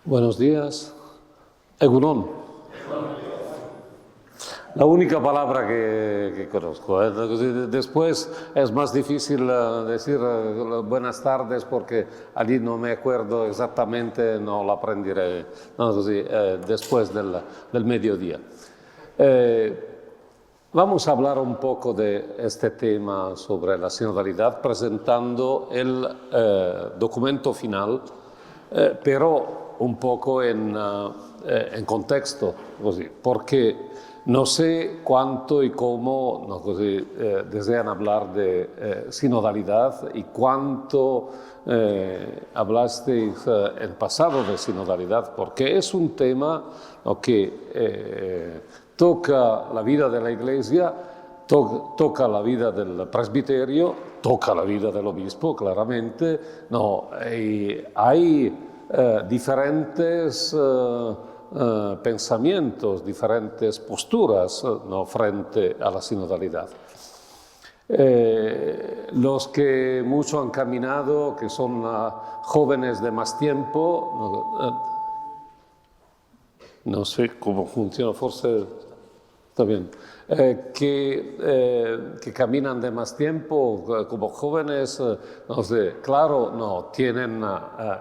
Buenos días. Egunon. La única palabra que conozco. Después es más difícil decir buenas tardes porque allí no me acuerdo exactamente, no la aprenderé después del mediodía. Vamos a hablar un poco de este tema sobre la sinodalidad presentando el documento final, pero un poco en contexto, porque no sé cuánto y cómo desean hablar de sinodalidad y cuánto hablasteis en pasado de sinodalidad, porque es un tema que toca la vida de la Iglesia, toca la vida del presbiterio, toca la vida del obispo, claramente. Hay diferentes pensamientos, diferentes posturas frente a la sinodalidad. Los que mucho han caminado, que son jóvenes de más tiempo, no sé cómo funciona, está bien, que caminan de más tiempo como jóvenes, no sé, claro, no tienen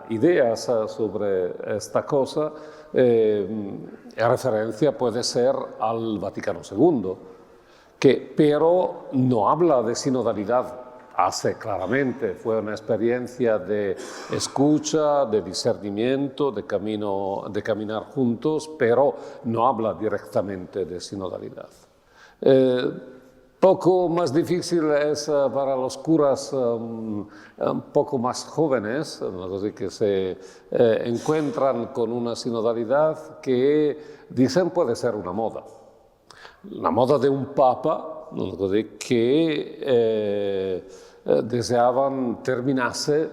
ideas sobre esta cosa. La referencia puede ser al Vaticano II, pero no habla de sinodalidad. Hace claramente, fue una experiencia de escucha, de discernimiento, de caminar juntos, pero no habla directamente de sinodalidad. Poco más difícil es para los curas un poco más jóvenes, que se encuentran con una sinodalidad que dicen puede ser una moda. La moda de un papa que deseaban terminase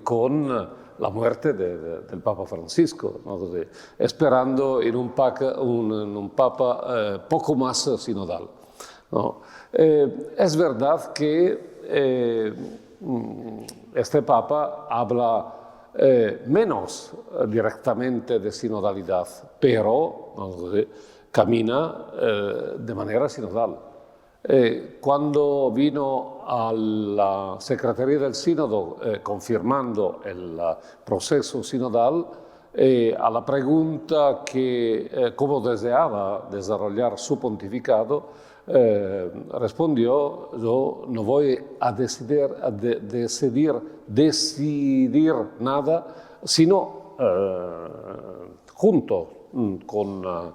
con la muerte del Papa Francisco, esperando en un papa poco más sinodal. Es verdad que este papa habla menos directamente de sinodalidad, pero camina de manera sinodal. Cuando vino a la Secretaría del Sínodo confirmando el proceso sinodal, a la pregunta cómo deseaba desarrollar su pontificado, respondió: yo no voy a decidir nada, sino junto con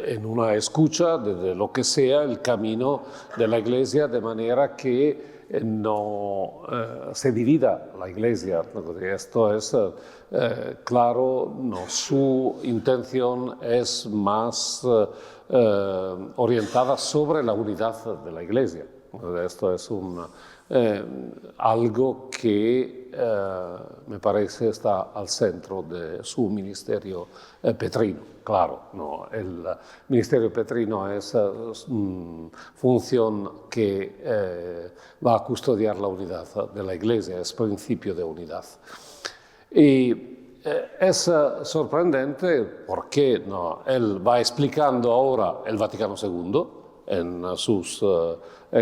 en una escucha de lo que sea el camino de la Iglesia, de manera que no se divida la Iglesia. Esto es claro, su intención es más orientada sobre la unidad de la Iglesia. Esto es algo que me parece está al centro de su ministerio petrino. Claro, el ministerio petrino es función que va a custodiar la unidad de la Iglesia, es principio de unidad. Y es sorprendente porque él va explicando ahora el Vaticano II en sus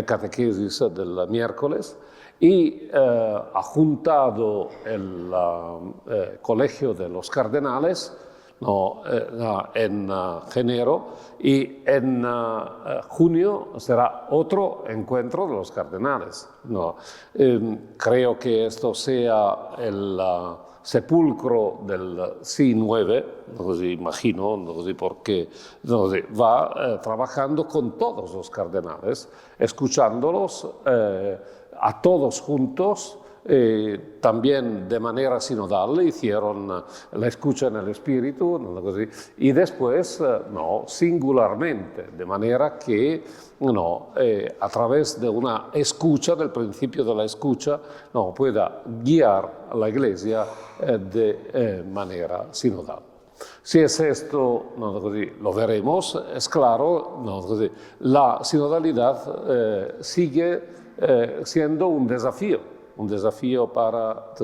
catequesis del miércoles y ha juntado el Colegio de los Cardenales en enero, y en junio será otro encuentro de los cardenales. Creo que esto sea el sepulcro del Sí 9, imagino, porque va trabajando con todos los cardenales, escuchándolos a todos juntos. También de manera sinodal hicieron la escucha en el espíritu, y después singularmente, de manera que a través de una escucha, del principio de la escucha, pueda guiar a la Iglesia de manera sinodal. Si es esto, lo veremos. Es claro, la sinodalidad sigue siendo un desafío para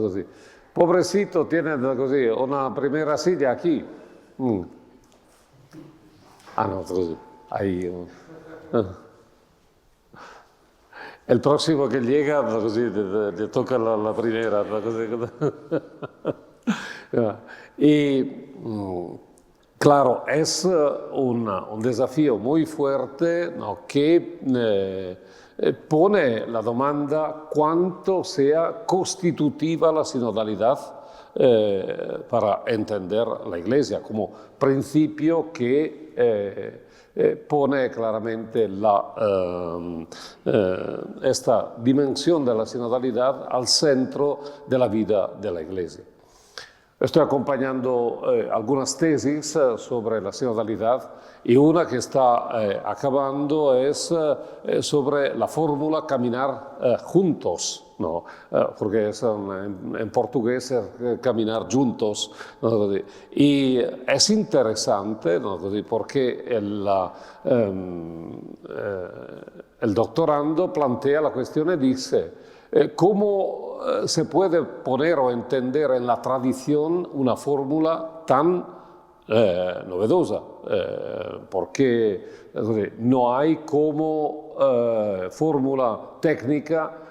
pobrecito, tiene così, una primera silla aquí. Ah, no, così. Ahí. El próximo que llega, così, le toca la primera. Così. Y claro, es un desafío muy fuerte, ¿no?, que pone la domanda cuánto sea constitutiva la sinodalidad para entender la Iglesia como principio que pone claramente esta dimensión de la sinodalidad al centro de la vida de la Iglesia. Estoy acompañando algunas tesis sobre la sinodalidad y una que está acabando es sobre la fórmula caminar juntos, ¿no? Porque es en portugués es caminar juntos, ¿no? Y es interesante, ¿no?, porque el doctorando plantea la cuestión y dice ¿cómo se puede poner o entender en la tradición una fórmula tan novedosa? Porque no hay como fórmula técnica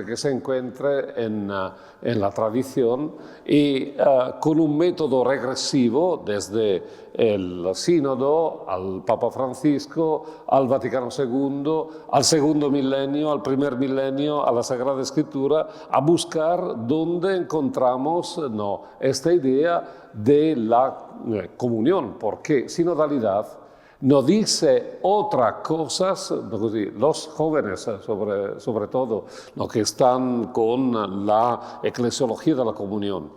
que se encuentre en la tradición y con un método regresivo desde el sínodo al Papa Francisco, al Vaticano II, al segundo milenio, al primer milenio, a la Sagrada Escritura, a buscar dónde encontramos esta idea de la comunión, porque sinodalidad no dice otra cosa, los jóvenes sobre todo, que están con la eclesiología de la comunión,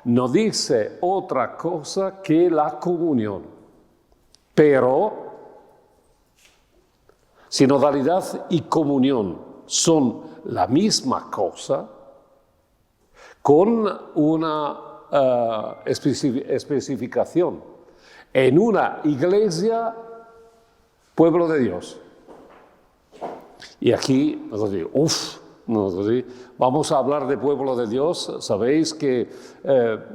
no dice otra cosa que la comunión, pero sinodalidad y comunión son la misma cosa con una especificación. En una iglesia, pueblo de Dios. Y aquí, vamos a hablar de pueblo de Dios. Sabéis que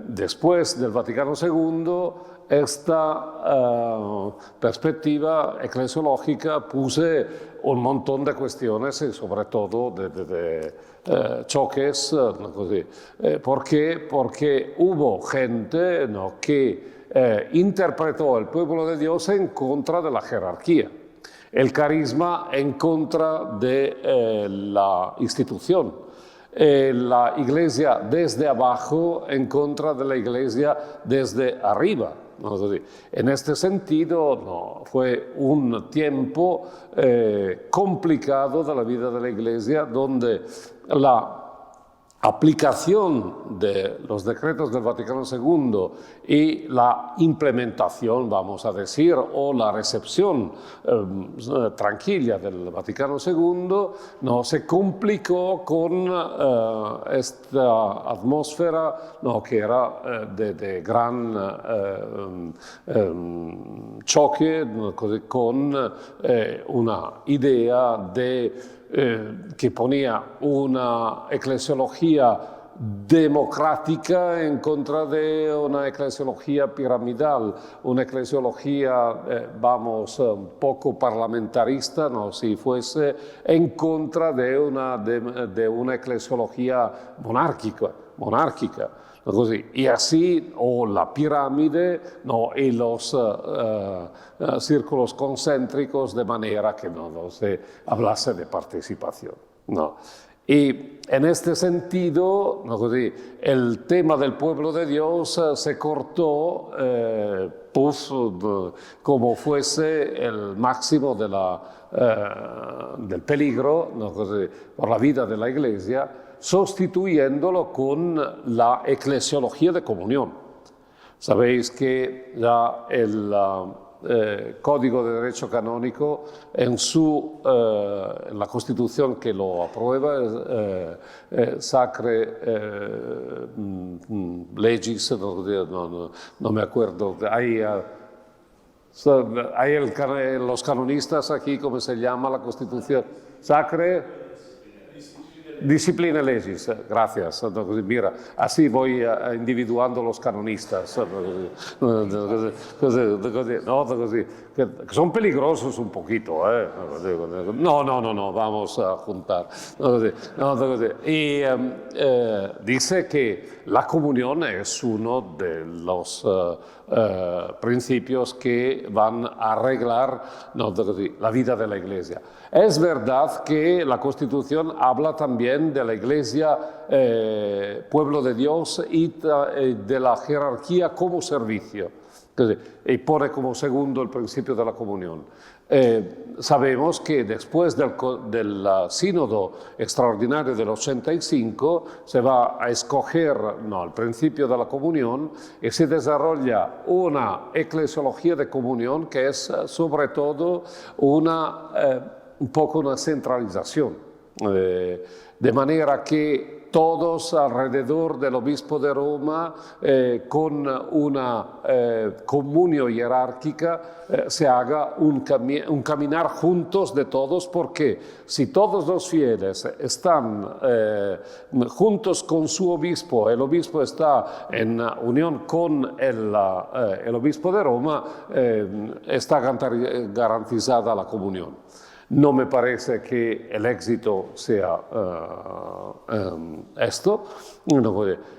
después del Vaticano II, esta perspectiva eclesiológica puse un montón de cuestiones y sobre todo de choques. ¿Por qué? Porque hubo gente que interpretó el pueblo de Dios en contra de la jerarquía, el carisma en contra de la institución, la iglesia desde abajo en contra de la iglesia desde arriba. En este sentido, fue un tiempo complicado de la vida de la iglesia donde la aplicación de los decretos del Vaticano II y la implementación, vamos a decir, o la recepción tranquila del Vaticano II, se complicó con esta atmósfera que era de gran choque con una idea que ponía una eclesiología democrática en contra de una eclesiología piramidal, una eclesiología, un poco parlamentarista, si fuese en contra de una eclesiología monárquica. Y así, o la pirámide y los círculos concéntricos, de manera que no se hablase de participación. Y en este sentido, el tema del pueblo de Dios se cortó como fuese el máximo del peligro por la vida de la Iglesia, sustituyéndolo con la eclesiología de comunión. Sabéis que ya el Código de Derecho Canónico, en la Constitución que lo aprueba, Sacre Legis, no me acuerdo, hay los canonistas aquí, ¿cómo se llama la Constitución? Sacre Disciplina legis, gracias. Mira, así voy individuando los canonistas. Que son peligrosos un poquito. No, vamos a juntar. Y dice que la comunión es uno de los principios que van a arreglar la vida de la Iglesia. Es verdad que la Constitución habla también de la Iglesia, pueblo de Dios, y de la jerarquía como servicio, y pone como segundo el principio de la comunión. Sabemos que después del sínodo extraordinario del 85 se va a escoger el principio de la comunión y se desarrolla una eclesiología de comunión que es sobre todo un poco una centralización, de manera que todos alrededor del obispo de Roma, con una comunión jerárquica, se haga un caminar juntos de todos, porque si todos los fieles están juntos con su obispo, el obispo está en unión con el obispo de Roma, está garantizada la comunión. No me parece que el éxito sea esto.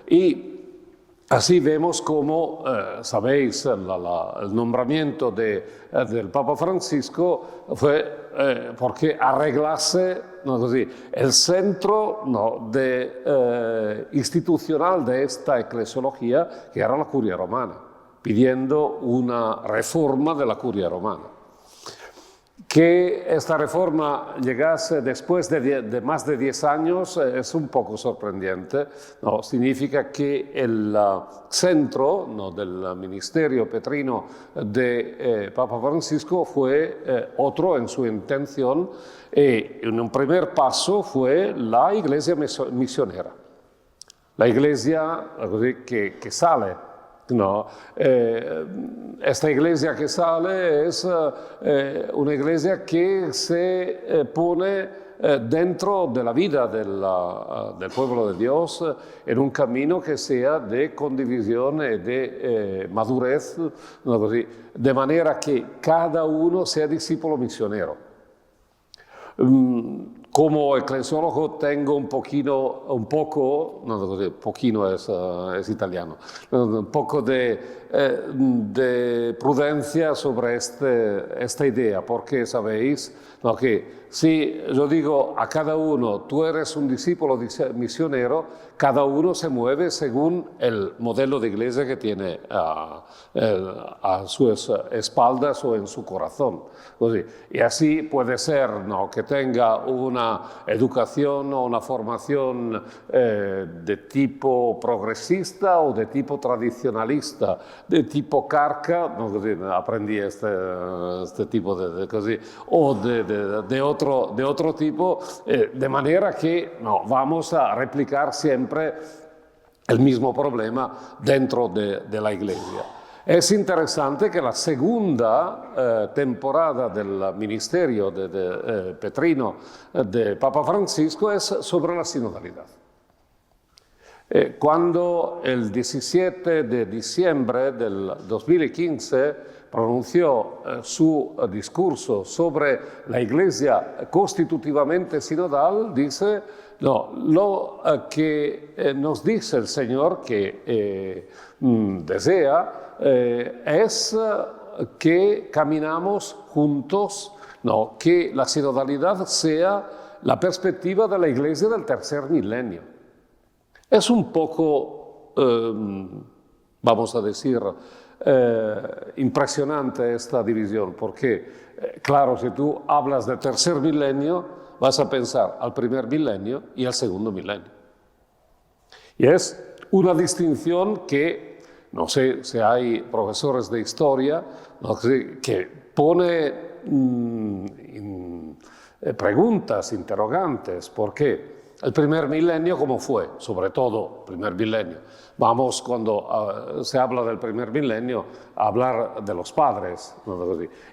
Y así vemos como, sabéis, el nombramiento del Papa Francisco fue porque arreglase el centro institucional de esta eclesiología, que era la curia romana, pidiendo una reforma de la curia romana. Que esta reforma llegase después de más de 10 años es un poco sorprendente. Significa que el centro del ministerio petrino de Papa Francisco fue otro en su intención, y en un primer paso fue la iglesia misionera, la iglesia que sale. Esta iglesia que sale es una iglesia que se pone dentro de la vida del pueblo de Dios en un camino que sea de condivisión y de madurez, de manera que cada uno sea discípulo misionero. Como eclesiólogo tengo un poco es italiano, un poco de prudencia sobre esta idea, porque sabéis que si yo digo a cada uno, tú eres un discípulo misionero, cada uno se mueve según el modelo de iglesia que tiene a sus espaldas o en su corazón. Y así puede ser que tenga una educación o una formación de tipo progresista o de tipo tradicionalista, de tipo carca, aprendí este tipo de così, o de otro tipo, de manera que vamos a replicar siempre el mismo problema dentro de la iglesia. Es interesante que la segunda temporada del ministerio petrino de Papa Francisco es sobre la sinodalidad. Cuando el 17 de diciembre del 2015 pronunció su discurso sobre la Iglesia constitutivamente sinodal, dice, lo que nos dice el Señor que desea es que caminamos juntos, que la sinodalidad sea la perspectiva de la Iglesia del tercer milenio. Es un poco, vamos a decir, impresionante esta división, porque, claro, si tú hablas del tercer milenio, vas a pensar al primer milenio y al segundo milenio. Y es una distinción que, no sé si hay profesores de historia, que pone preguntas, interrogantes, ¿por qué? El primer milenio, ¿cómo fue? Sobre todo, el primer milenio. Vamos, cuando se habla del primer milenio, a hablar de los padres.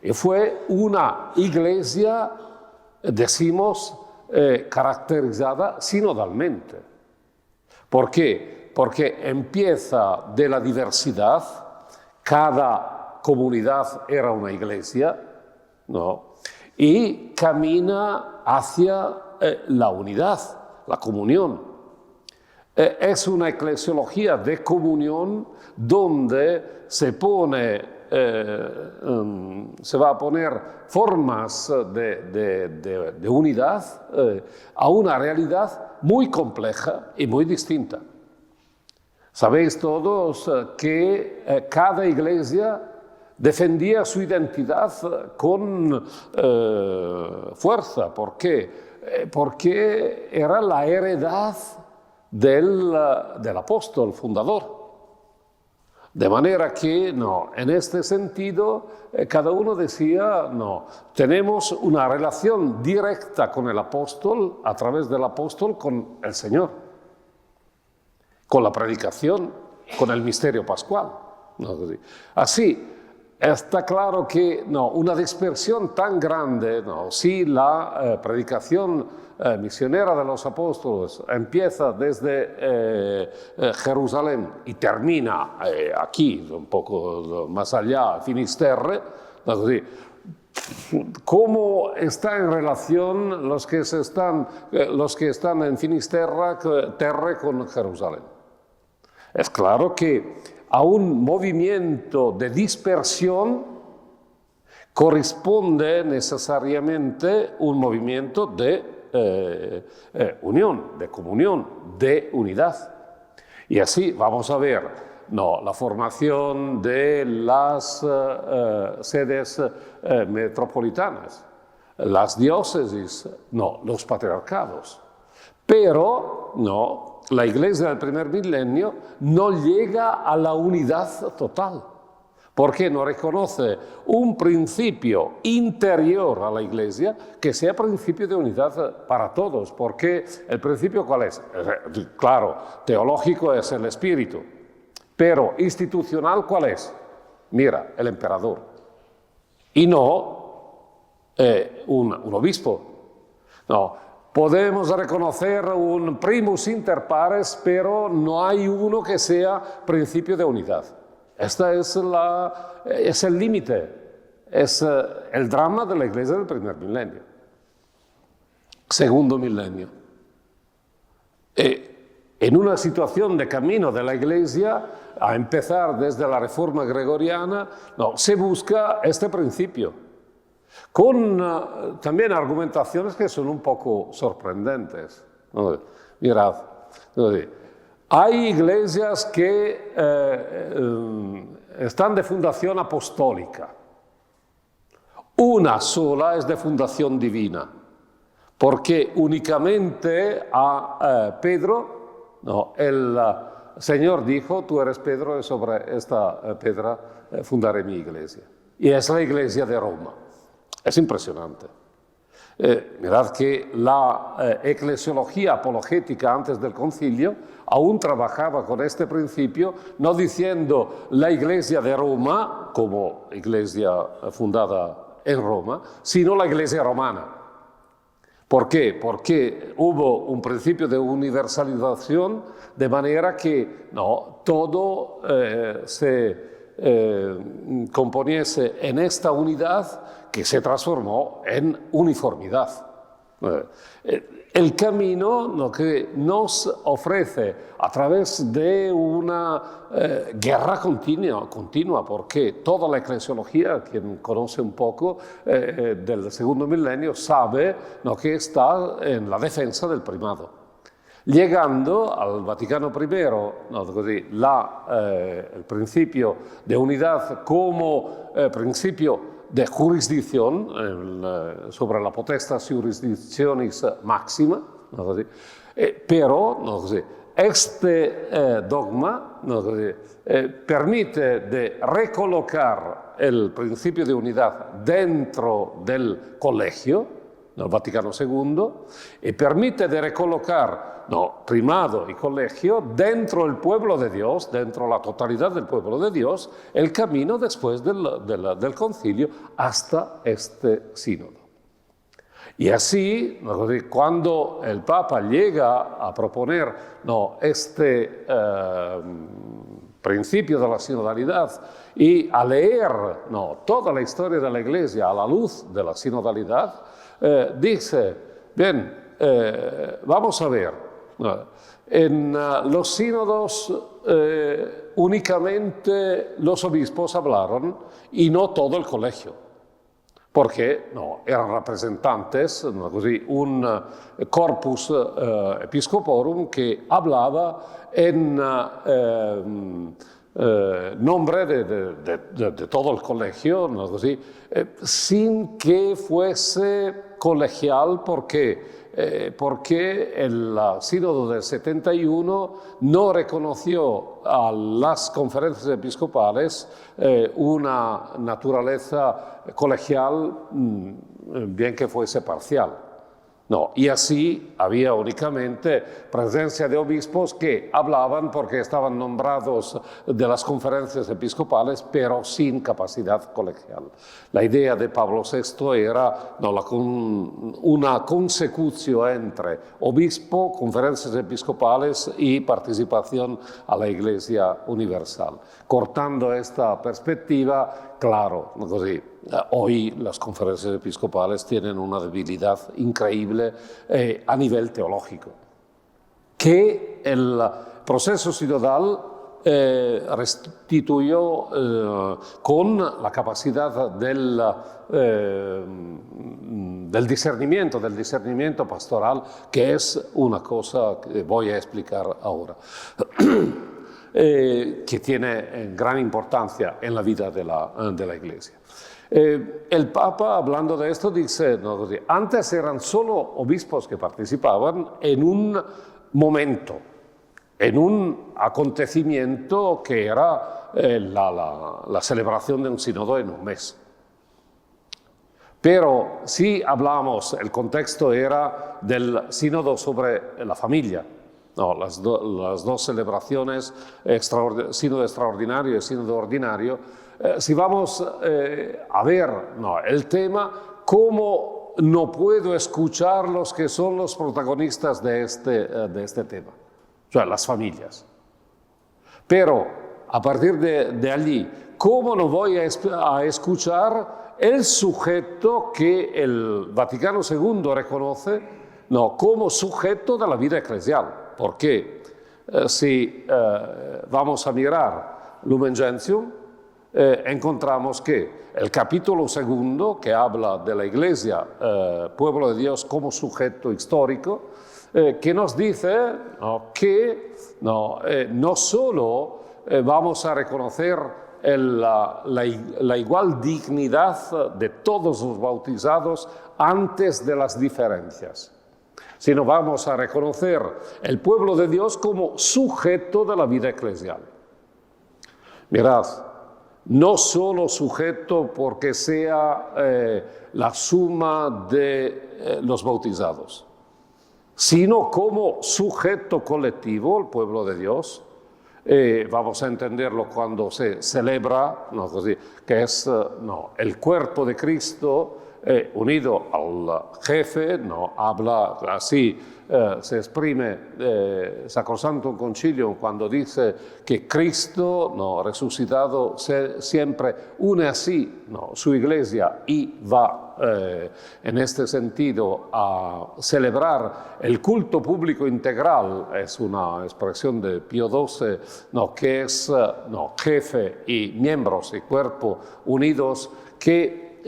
Y fue una iglesia, decimos, caracterizada sinodalmente. ¿Por qué? Porque empieza de la diversidad, cada comunidad era una iglesia, ¿no? Y camina hacia la unidad, la comunión. Es una eclesiología de comunión donde se va a poner formas de unidad a una realidad muy compleja y muy distinta. Sabéis todos que cada iglesia defendía su identidad con fuerza. ¿Por qué? Porque era la heredad del apóstol fundador. De manera que, no, en este sentido, cada uno decía, no, tenemos una relación directa con el apóstol, a través del apóstol, con el Señor, con la predicación, con el misterio pascual. ¿No? Así, está claro que no, una dispersión tan grande, no, si la predicación misionera de los apóstoles empieza desde Jerusalén y termina aquí, un poco más allá, Finisterre, ¿no? ¿Cómo está en relación los que están en Finisterre con Jerusalén? Es claro que a un movimiento de dispersión corresponde necesariamente un movimiento de unión, de comunión, de unidad. Y así vamos a ver, no, la formación de las sedes metropolitanas, las diócesis, no, los patriarcados. Pero, no, la iglesia del primer milenio no llega a la unidad total, porque no reconoce un principio interior a la iglesia que sea principio de unidad para todos. Porque el principio, ¿cuál es? Claro, teológico es el espíritu, pero institucional, ¿cuál es? Mira, el emperador, y no un obispo. No. Podemos reconocer un primus inter pares, pero no hay uno que sea principio de unidad. Este es el límite, es el drama de la iglesia del primer milenio. Segundo milenio. En una situación de camino de la iglesia, a empezar desde la reforma gregoriana, no, se busca este principio. Con también argumentaciones que son un poco sorprendentes. Mirad, hay iglesias que están de fundación apostólica. Una sola es de fundación divina, porque únicamente a Pedro, no, el Señor dijo, tú eres Pedro y sobre esta piedra fundaré mi iglesia. Y es la iglesia de Roma. Es impresionante. Mirad que la eclesiología apologética antes del concilio aún trabajaba con este principio, no diciendo la iglesia de Roma, como iglesia fundada en Roma, sino la iglesia romana. ¿Por qué? Porque hubo un principio de universalización de manera que no, todo se componiese en esta unidad que se transformó en uniformidad. El camino que nos ofrece a través de una guerra continua, porque toda la eclesiología, quien conoce un poco del segundo milenio, sabe que está en la defensa del primado. Llegando al Vaticano I, el principio de unidad como principio de jurisdicción sobre la potestas jurisdictionis máxima, pero este dogma permite de recolocar el principio de unidad dentro del colegio, del Vaticano II, y permite de recolocar primado y colegio dentro del pueblo de Dios, dentro la totalidad del pueblo de Dios, el camino después del concilio hasta este sínodo. Y así, cuando el Papa llega a proponer este principio de la sinodalidad y a leer toda la historia de la Iglesia a la luz de la sinodalidad, dice, bien, vamos a ver, en los sínodos únicamente los obispos hablaron y no todo el colegio, porque eran representantes, un corpus episcoporum que hablaba en nombre de todo el colegio, sin que fuese colegial, porque el sínodo del 71 no reconoció a las conferencias episcopales una naturaleza colegial, bien que fuese parcial. Y así había únicamente presencia de obispos que hablaban porque estaban nombrados de las conferencias episcopales, pero sin capacidad colegial. La idea de Pablo VI era una consecución entre obispo, conferencias episcopales y participación a la Iglesia universal. Cortando esta perspectiva, claro, hoy las conferencias episcopales tienen una debilidad increíble a nivel teológico, que el proceso sinodal restituyó con la capacidad del discernimiento pastoral, que es una cosa que voy a explicar ahora. Que tiene gran importancia en la vida de la Iglesia. El Papa, hablando de esto, dice, antes eran solo obispos que participaban en un momento, en un acontecimiento que era la celebración de un sínodo en un mes. Pero si hablamos, el contexto era del sínodo sobre la familia, las dos celebraciones, sínodo extraordinario y sínodo ordinario. Si vamos a ver el tema, ¿cómo no puedo escuchar los que son los protagonistas de este tema? O sea, las familias. Pero a partir de allí, ¿cómo no voy a escuchar el sujeto que el Vaticano II reconoce como sujeto de la vida eclesial? Porque si vamos a mirar Lumen Gentium, encontramos que el capítulo 2, que habla de la Iglesia, pueblo de Dios como sujeto histórico, que nos dice que no solo vamos a reconocer la igual dignidad de todos los bautizados antes de las diferencias, sino vamos a reconocer el pueblo de Dios como sujeto de la vida eclesial. Mirad, no solo sujeto porque sea la suma de los bautizados, sino como sujeto colectivo, el pueblo de Dios. Vamos a entenderlo cuando se celebra, que es el cuerpo de Cristo unido al jefe, habla así, se exprime Sacrosanctum Concilium cuando dice que Cristo resucitado siempre une así su iglesia y va en este sentido a celebrar el culto público integral. Es una expresión de Pío XII, que es jefe y miembros y cuerpo unidos, que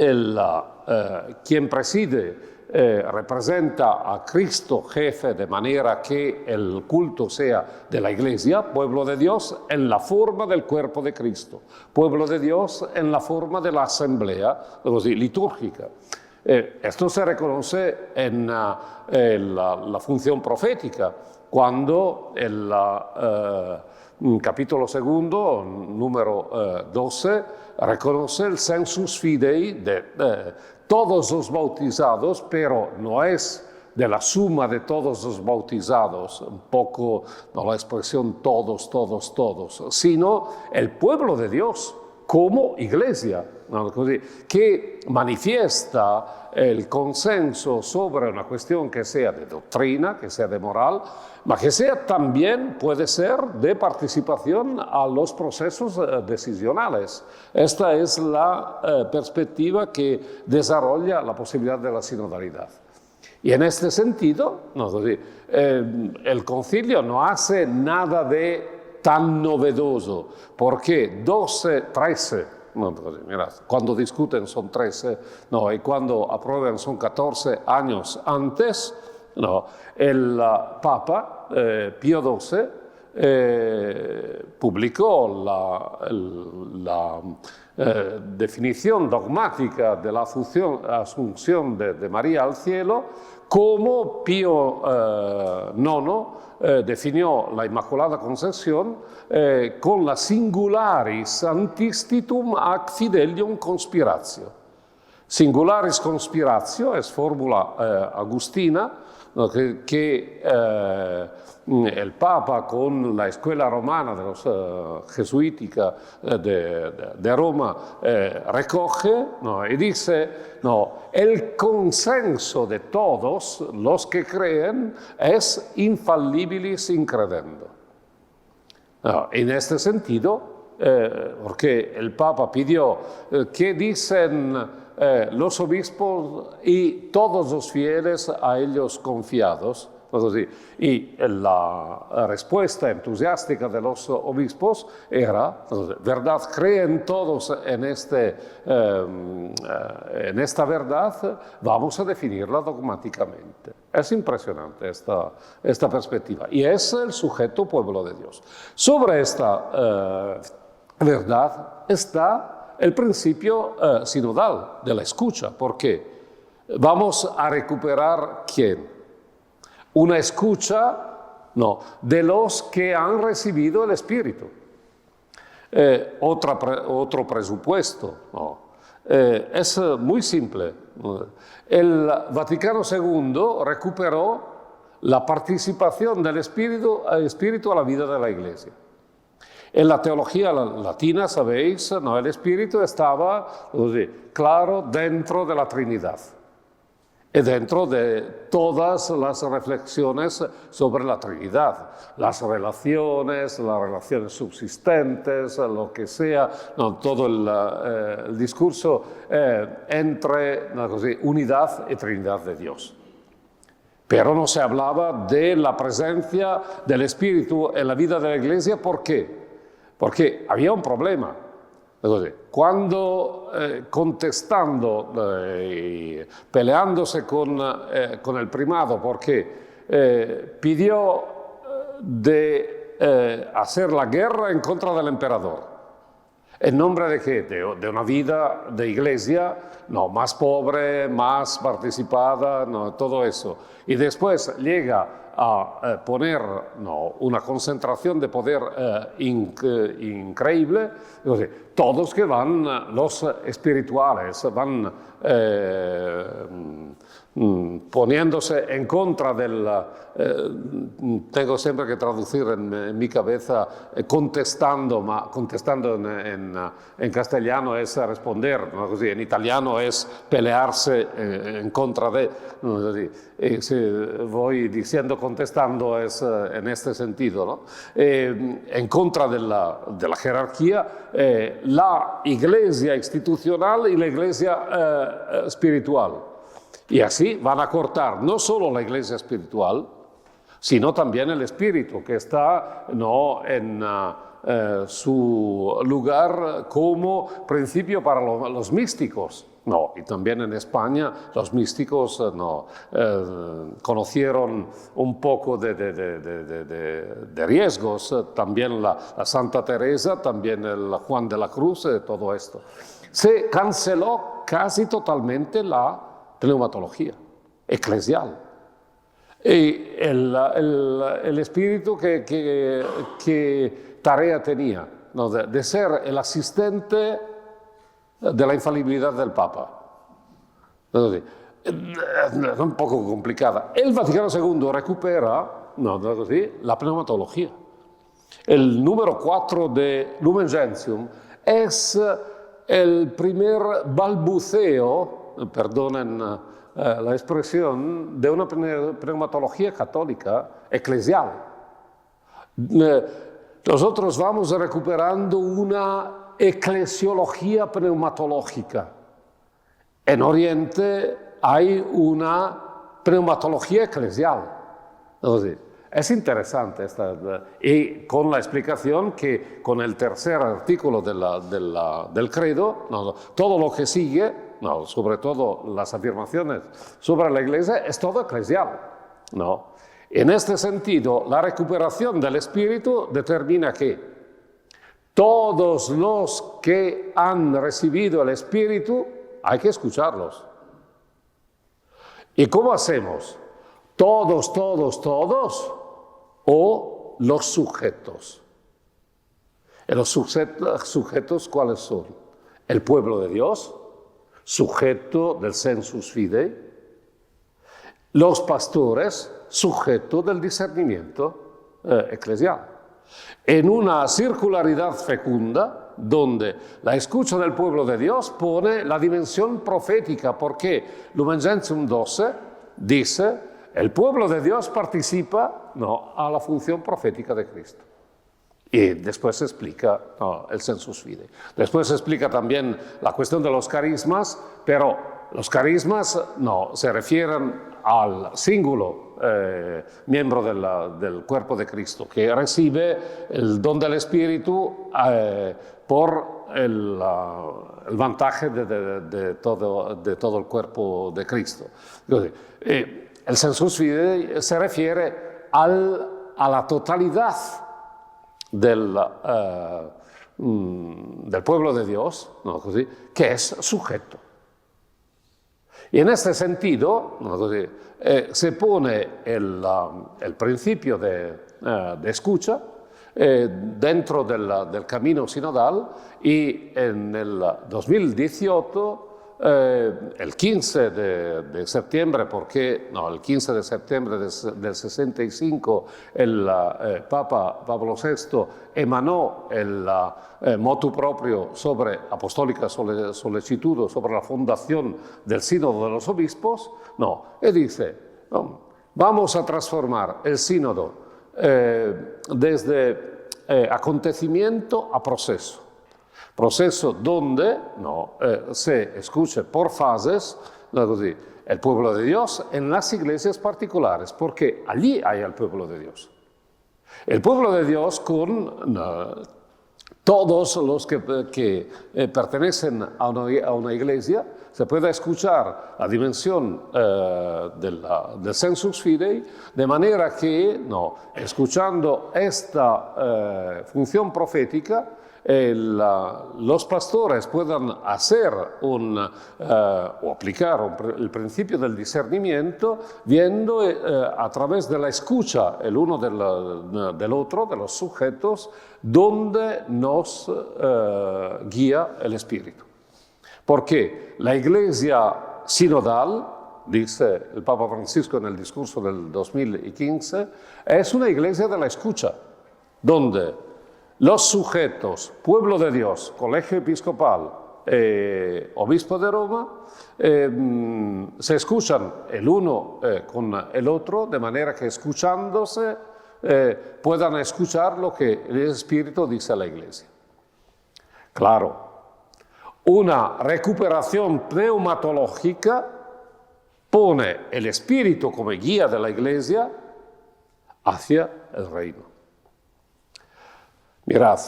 quien preside representa a Cristo jefe, de manera que el culto sea de la Iglesia, pueblo de Dios en la forma del cuerpo de Cristo, pueblo de Dios en la forma de la asamblea litúrgica. Esto se reconoce en la función profética, cuando el capítulo 2, número 12, reconoce el sensus fidei de todos los bautizados, pero no es de la suma de todos los bautizados, un poco la expresión todos, sino el pueblo de Dios. como Iglesia, ¿no? Così, que manifiesta el consenso sobre una cuestión que sea de doctrina, que sea de moral, pero que sea también, puede ser, de participación a los procesos decisionales. Esta es la perspectiva que desarrolla la posibilidad de la sinodalidad. Y en este sentido, no, el concilio no hace nada de tan novedoso, porque 13, no, mira, cuando discuten son 13, no, y cuando aprueban son 14 años antes, no, el Papa Pío XII publicó la definición dogmática de la asunción de María al cielo, como Pío IX definió la Inmaculada Concepción con la singularis antistitum ac fidelium conspiratio. Singularis conspiratio es fórmula agustina, ¿no? que el Papa con la escuela romana de los jesuítica de Roma recoge, ¿no? Y dice, no, el consenso de todos los que creen es infallibilis incredendo. No, en este sentido, porque el Papa pidió que dicen los obispos y todos los fieles a ellos confiados, y la respuesta entusiástica de los obispos era, verdad, creen todos en esta verdad, vamos a definirla dogmáticamente. Es impresionante esta perspectiva, y es el sujeto pueblo de Dios. Sobre esta verdad está el principio sinodal de la escucha, porque vamos a recuperar ¿quién? Una escucha, no, de los que han recibido el Espíritu. Otro presupuesto, no. Es muy simple. El Vaticano II recuperó la participación del Espíritu a la vida de la Iglesia. En la teología latina, sabéis, no, el Espíritu estaba claro dentro de la Trinidad y dentro de todas las reflexiones sobre la Trinidad, las relaciones subsistentes, lo que sea, no, todo el discurso entre unidad y Trinidad de Dios. Pero no se hablaba de la presencia del Espíritu en la vida de la Iglesia. ¿Por qué? Porque había un problema. Cuando contestando y peleándose con el primado, porque pidió de hacer la guerra en contra del emperador. ¿En nombre de qué? De una vida de iglesia, no, más pobre, más participada, no, todo eso. Y después llega a poner, no, una concentración de poder increíble. Todos que van, los espirituales, van poniéndose en contra del... tengo siempre que traducir en mi cabeza contestando, ma contestando en castellano es responder, ¿no? Così, en italiano es pelearse en contra de... ¿no? Si voy diciendo contestando es en este sentido, ¿no? En contra de la jerarquía, la iglesia institucional y la iglesia espiritual. Y así van a cortar no solo la iglesia espiritual, sino también el espíritu, que está, no, en su lugar como principio para los místicos. No, y también en España los místicos no, conocieron un poco de riesgos, también la Santa Teresa, también el Juan de la Cruz, todo esto. Se canceló casi totalmente la pneumatología eclesial. Y el espíritu que tarea tenía, ¿no? de ser el asistente de la infalibilidad del Papa. Es un poco complicada. El Vaticano II recupera, no, la pneumatología. El número 4 de Lumen Gentium es el primer balbuceo, perdonen la expresión, de una pneumatología católica eclesial. Nosotros vamos recuperando una eclesiología pneumatológica. En Oriente hay una pneumatología eclesial. Entonces, es interesante y con la explicación que con el tercer artículo del credo, todo lo que sigue, sobre todo las afirmaciones sobre la Iglesia, es todo eclesial. En este sentido, la recuperación del Espíritu determina que todos los que han recibido el Espíritu hay que escucharlos. ¿Y cómo hacemos? Todos, o los sujetos. ¿Y los sujetos cuáles son? El pueblo de Dios, sujeto del sensus fidei. Los pastores, sujeto del discernimiento eclesial. En una circularidad fecunda, donde la escucha del pueblo de Dios pone la dimensión profética, porque Lumen Gentium 12 dice: el pueblo de Dios participa a la función profética de Cristo. Y después se explica el sensus fidei. Después se explica también la cuestión de los carismas, pero los carismas se refieren al singulo miembro del cuerpo de Cristo, que recibe el don del Espíritu por el vantaje de todo el cuerpo de Cristo. El sensus fidei se refiere a la totalidad del pueblo de Dios, que es sujeto. Y en este sentido, se pone el principio de escucha dentro del camino sinodal, y en el 2018, el 15 de septiembre, porque el 15 de septiembre del 65 el Papa Pablo VI emanó el motu proprio sobre apostólica solicitud, sobre la fundación del sínodo de los obispos, y dice: vamos a transformar el sínodo desde acontecimiento a proceso donde se escuche por fases el pueblo de Dios en las iglesias particulares, porque allí hay el pueblo de Dios. El pueblo de Dios con todos los que pertenecen a una iglesia. Se puede escuchar la dimensión del sensus fidei, de manera que, escuchando esta función profética, los pastores puedan hacer o aplicar el principio del discernimiento, viendo a través de la escucha el uno del otro, de los sujetos, donde nos guía el Espíritu. Porque la Iglesia sinodal, dice el Papa Francisco en el discurso del 2015, es una iglesia de la escucha, donde los sujetos, pueblo de Dios, colegio episcopal, obispo de Roma, se escuchan el uno con el otro, de manera que escuchándose puedan escuchar lo que el Espíritu dice a la Iglesia. Claro, una recuperación pneumatológica pone el Espíritu como guía de la Iglesia hacia el reino. Mirad,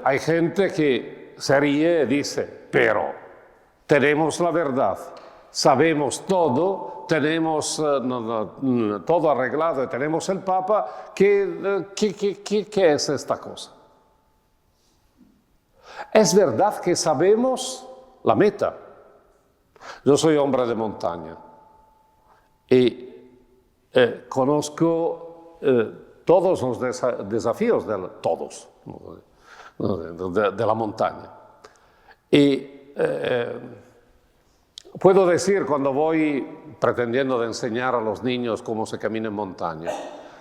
hay gente que se ríe y dice: pero tenemos la verdad, sabemos todo, tenemos todo arreglado y tenemos el Papa, ¿qué es esta cosa? Es verdad que sabemos la meta. Yo soy hombre de montaña y conozco todos los desafíos de la montaña. Y puedo decir, cuando voy pretendiendo de enseñar a los niños cómo se camina en montaña,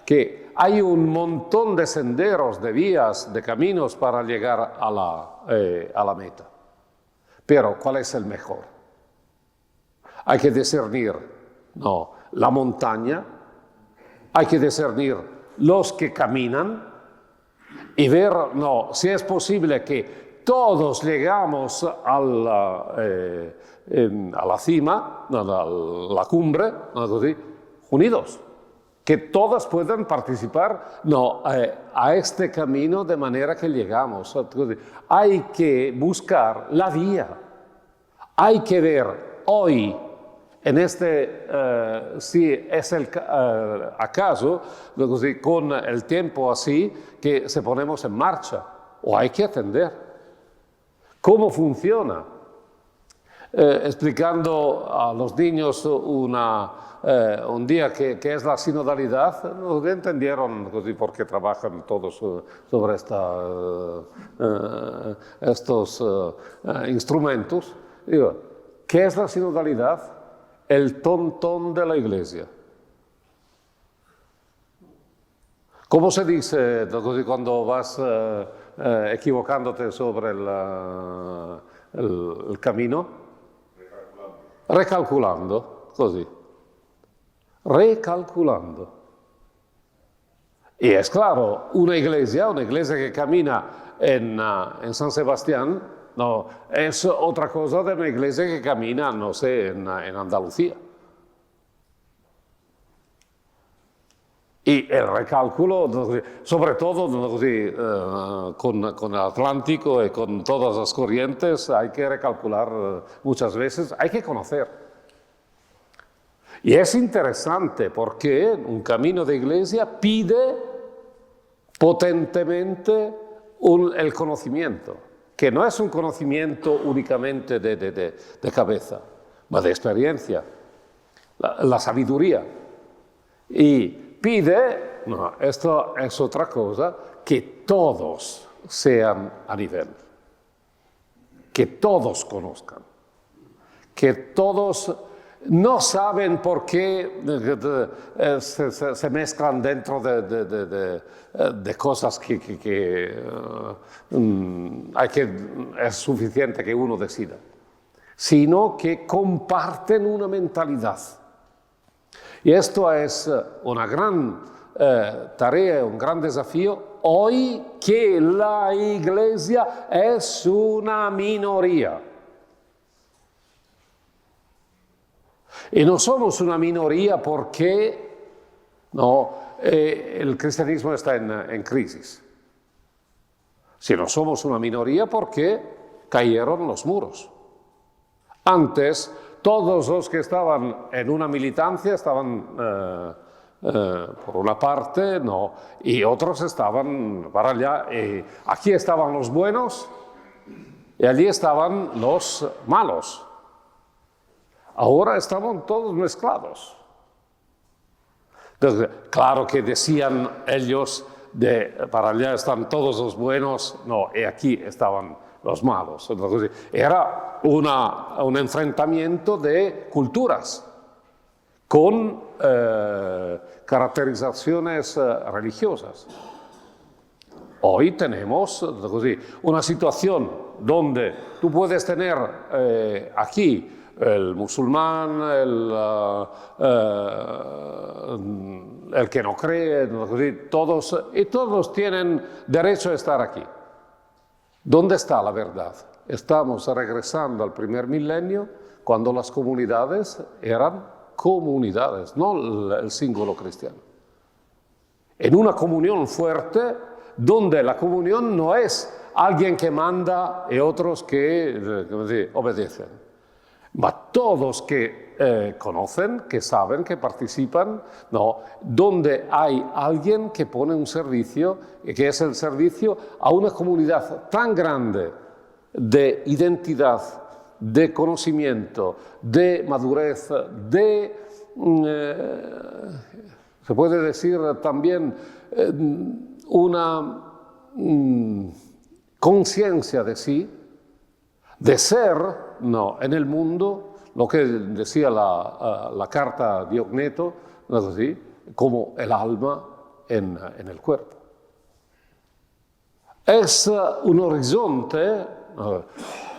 que hay un montón de senderos, de vías, de caminos para llegar a la meta. Pero, ¿cuál es el mejor? Hay que discernir, no, la montaña, hay que discernir los que caminan y ver, no, si es posible que todos llegamos a la cima, a la cumbre, unidos. Que todas puedan participar a este camino de manera que llegamos. Hay que buscar la vía. Hay que ver hoy, en si es el acaso, con el tiempo así, que se ponemos en marcha. O hay que atender. ¿Cómo funciona? Explicando a los niños un día que es la sinodalidad, no entendieron por qué trabajan todos sobre estos instrumentos. Digo, ¿qué es la sinodalidad? El tontón de la iglesia. ¿Cómo se dice cuando vas equivocándote sobre el camino? Recalculando, così. Recalculando. Y es claro, una iglesia que camina en San Sebastián, no, es otra cosa de una iglesia que camina, no sé, en Andalucía. Y el recálculo, sobre todo con el Atlántico y con todas las corrientes, hay que recalcular muchas veces, hay que conocer. Y es interesante porque un camino de iglesia pide potentemente el conocimiento, que no es un conocimiento únicamente de cabeza, sino de experiencia, la sabiduría. Y pide, no, esto es otra cosa, que todos sean a nivel, que todos conozcan, que todos no saben por qué se mezclan dentro de cosas que es suficiente que uno decida, sino que comparten una mentalidad. Y esto es una gran tarea, un gran desafío, hoy que la Iglesia es una minoría. Y no somos una minoría porque el cristianismo está en crisis, sino somos una minoría porque cayeron los muros. Antes, todos los que estaban en una militancia estaban por una parte, y otros estaban para allá. Aquí estaban los buenos y allí estaban los malos. Ahora estamos todos mezclados. Entonces, claro que decían ellos, para allá están todos los buenos, y aquí estaban los malos. Entonces, era un enfrentamiento de culturas con caracterizaciones religiosas. Hoy tenemos una situación donde tú puedes tener aquí el musulmán, el que no cree, todos tienen derecho a estar aquí. ¿Dónde está la verdad? Estamos regresando al primer milenio, cuando las comunidades eran comunidades, no el símbolo cristiano. En una comunión fuerte, donde la comunión no es alguien que manda y otros que obedecen. Ma todos que conocen, que saben, que participan, donde hay alguien que pone un servicio, que es el servicio a una comunidad tan grande de identidad, de conocimiento, de madurez, se puede decir también una conciencia de sí, de ser, en el mundo, lo que decía la carta de Ogneto, como el alma en el cuerpo. Es un horizonte,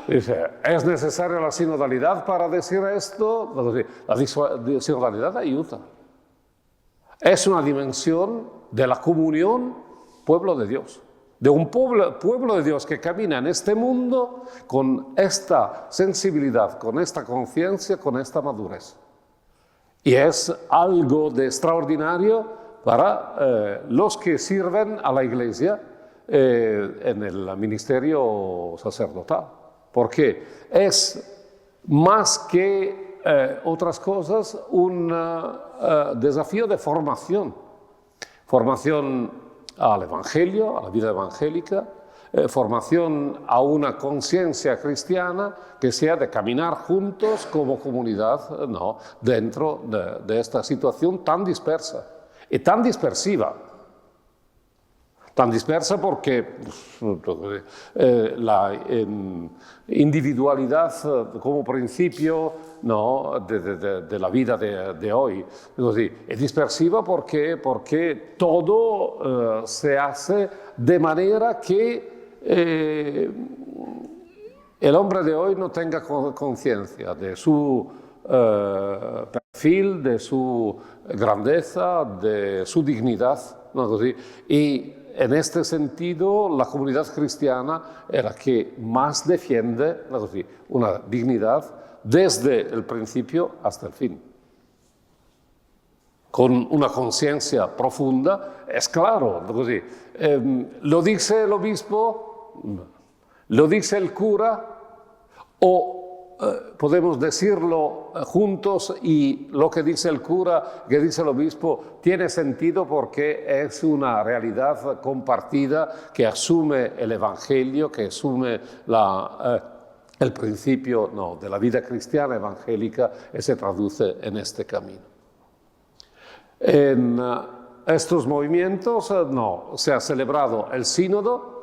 dice, ¿es necesaria la sinodalidad para decir esto? La sinodalidad ayuda. Es una dimensión de la comunión pueblo de Dios, de un pueblo de Dios que camina en este mundo con esta sensibilidad, con esta conciencia, con esta madurez. Y es algo de extraordinario para los que sirven a la Iglesia en el ministerio sacerdotal, porque es más que otras cosas un desafío de formación al Evangelio, a la vida evangélica, formación a una conciencia cristiana que sea de caminar juntos como comunidad, ¿no?, dentro de esta situación tan dispersa y tan dispersiva. Tan dispersa porque la individualidad como principio, ¿no?, de la vida de hoy es dispersiva porque todo se hace de manera que el hombre de hoy no tenga conciencia de su perfil, de su grandeza, de su dignidad, ¿no?, y en este sentido, la comunidad cristiana es la que más defiende una dignidad desde el principio hasta el fin. Con una conciencia profunda, es claro, lo dice el obispo, lo dice el cura, o podemos decirlo juntos y lo que dice el cura, que dice el obispo, tiene sentido porque es una realidad compartida que asume el Evangelio, que asume el principio, ¿no?, de la vida cristiana evangélica y se traduce en este camino. En estos movimientos se ha celebrado el sínodo.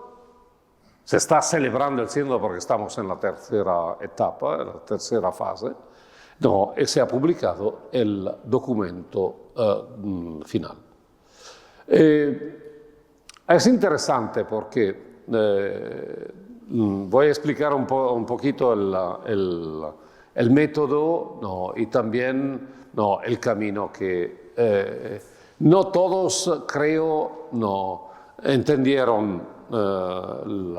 Se está celebrando el sínodo porque estamos en la tercera etapa, en la tercera fase, y se ha publicado el documento final. Es interesante porque voy a explicar un poquito el método, ¿no?, y también, ¿no?, el camino que no todos, creo, ¿no?, entendieron el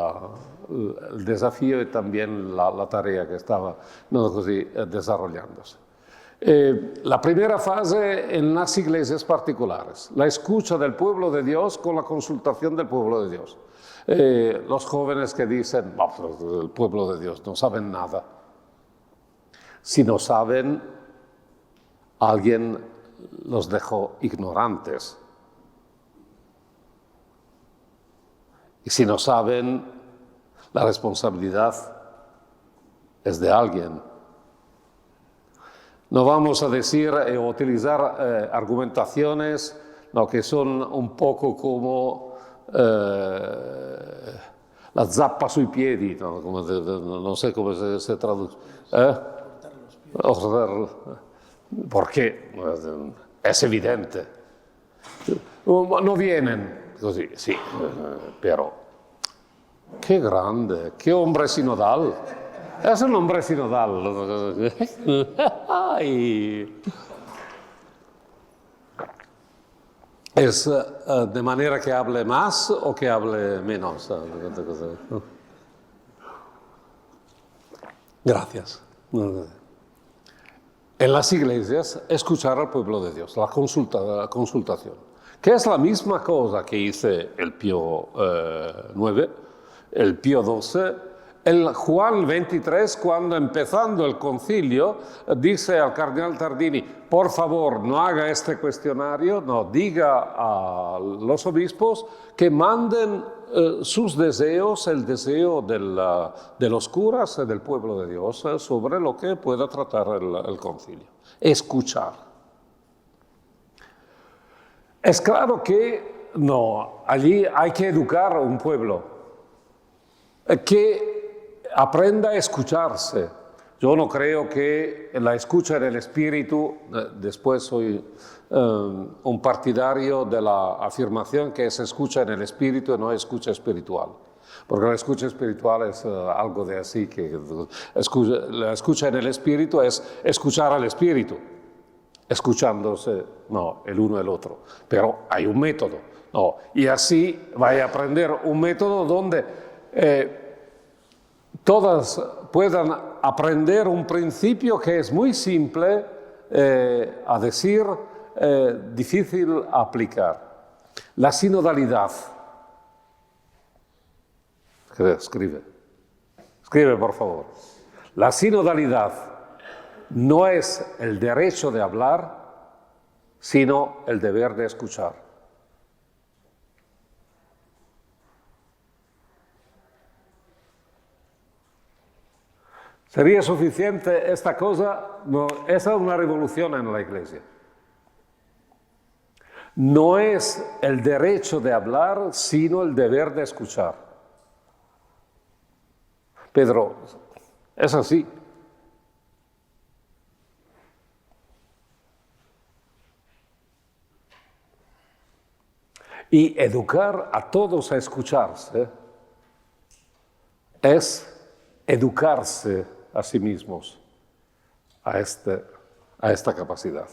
desafío y también la tarea que estaba, ¿no?, desarrollándose. La primera fase en las iglesias particulares, la escucha del pueblo de Dios con la consultación del pueblo de Dios. Los jóvenes que dicen, el pueblo de Dios no saben nada. Si no saben, alguien los dejó ignorantes. Y si no saben, la responsabilidad es de alguien. No vamos a decir o utilizar argumentaciones, ¿no?, que son un poco como la zappa sui piedi, ¿no?, no sé cómo se traduce. Porque es evidente. No vienen. Così, sì, però che grande, che hombre sinodal. Es un hombre sinodal. ¿Es de manera que hable más o que hable menos? Gracias. En las iglesias, escuchar al pueblo de Dios, la consultación. Que es la misma cosa que hice el Pío IX, el Pío XII, el Juan XXIII, cuando empezando el concilio, dice al cardenal Tardini, por favor, no haga este cuestionario, no, diga a los obispos que manden sus deseos, el deseo de los curas y del pueblo de Dios sobre lo que pueda tratar el concilio. Escuchar. Es claro que allí hay que educar a un pueblo que aprenda a escucharse. Yo no creo que la escucha en el espíritu, después soy un partidario de la afirmación que es escucha en el espíritu y no escucha espiritual. Porque la escucha espiritual es algo de así, que la escucha en el espíritu es escuchar al espíritu, escuchándose, no, el uno el otro. Pero hay un método, no, y así vaya a aprender un método donde todas puedan aprender un principio que es muy simple a decir, difícil a aplicar. La sinodalidad. Escribe por favor. La sinodalidad no es el derecho de hablar, sino el deber de escuchar. ¿Sería suficiente esta cosa? No, esa es una revolución en la Iglesia. No es el derecho de hablar, sino el deber de escuchar. Pedro, es así. Y educar a todos a escucharse es educarse a sí mismos a esta capacidad.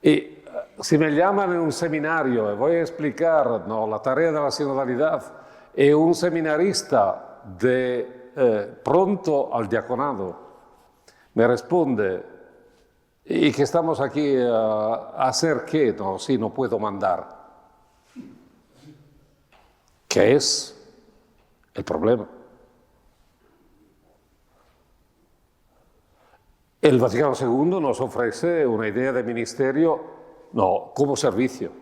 Y si me llaman en un seminario y voy a explicar la tarea de la sinodalidad, y un seminarista de pronto al diaconado me responde, ¿y que estamos aquí a hacer qué? No, sí, no puedo mandar. ¿Qué es el problema? El Vaticano II nos ofrece una idea de ministerio, como servicio,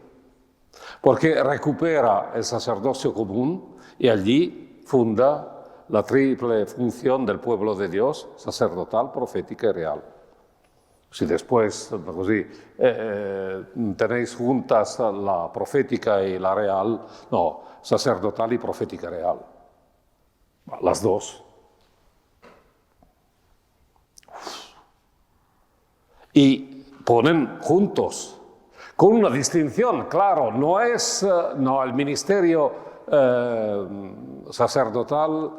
porque recupera el sacerdocio común y allí funda la triple función del pueblo de Dios, sacerdotal, profética y real. Si después tenéis juntas la profética y la real, sacerdotal y profética real, las dos. Y ponen juntos, con una distinción, claro, no es el ministerio sacerdotal,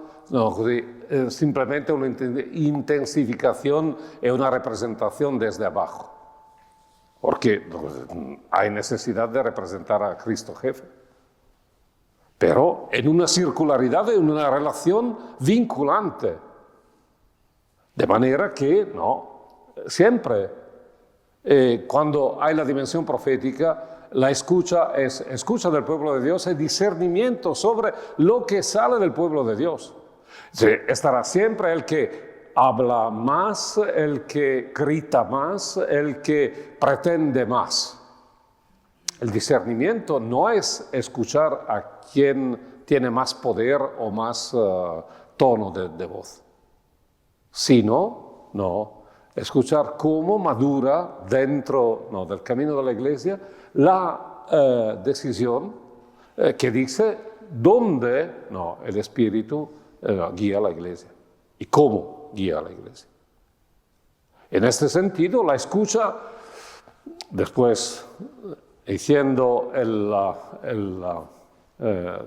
simplemente una intensificación y una representación desde abajo, porque hay necesidad de representar a Cristo jefe, pero en una circularidad, en una relación vinculante, de manera que siempre cuando hay la dimensión profética, la escucha es escucha del pueblo de Dios, es discernimiento sobre lo que sale del pueblo de Dios. Estará siempre el que habla más, el que grita más, el que pretende más. El discernimiento no es escuchar a quien tiene más poder o más tono de voz, sino, escuchar cómo madura dentro del camino de la Iglesia la decisión que dice dónde el Espíritu guía a la Iglesia y cómo guía a la Iglesia. En este sentido, la escucha, después diciendo el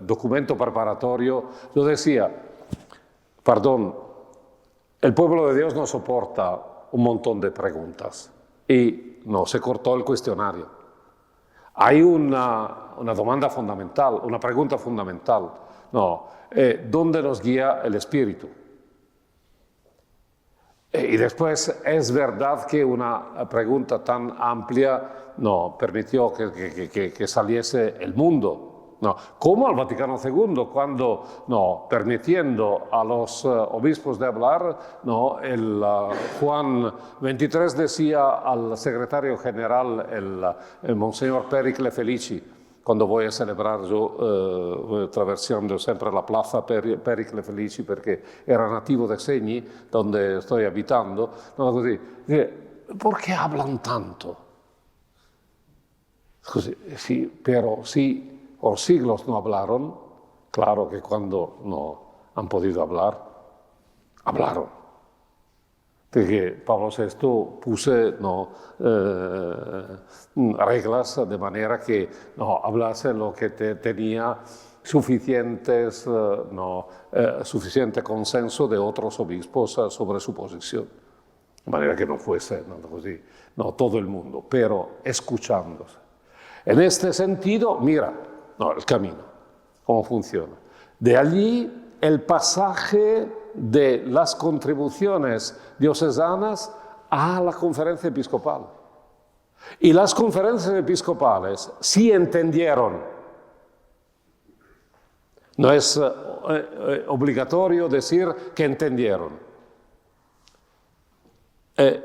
documento preparatorio, yo decía, el pueblo de Dios no soporta un montón de preguntas y se cortó el cuestionario. Hay una demanda fundamental, una pregunta fundamental, ¿dónde nos guía el Espíritu? Y después es verdad que una pregunta tan amplia permitió que saliese el mundo. Como al Vaticano II, cuando, permitiendo a los obispos de hablar, el Juan XXIII decía al secretario general, el Monseñor Pericle Felici, quando voy a celebrar yo, attraversando sempre la plaza Pericle Felici, perché era nativo de Segni, donde estoy abitando, ¿por qué hablan tanto? Sí, pero sí, por siglos no hablaron, claro que cuando no han podido hablar, hablaron. De que Pablo VI puse reglas de manera que hablase lo que tenía suficiente consenso de otros obispos sobre su posición. De manera que no fuese così, todo el mundo, pero escuchándose. En este sentido, mira, el camino, cómo funciona. De allí el pasaje de las contribuciones diocesanas a la conferencia episcopal. Y las conferencias episcopales sí entendieron. No es obligatorio decir que entendieron.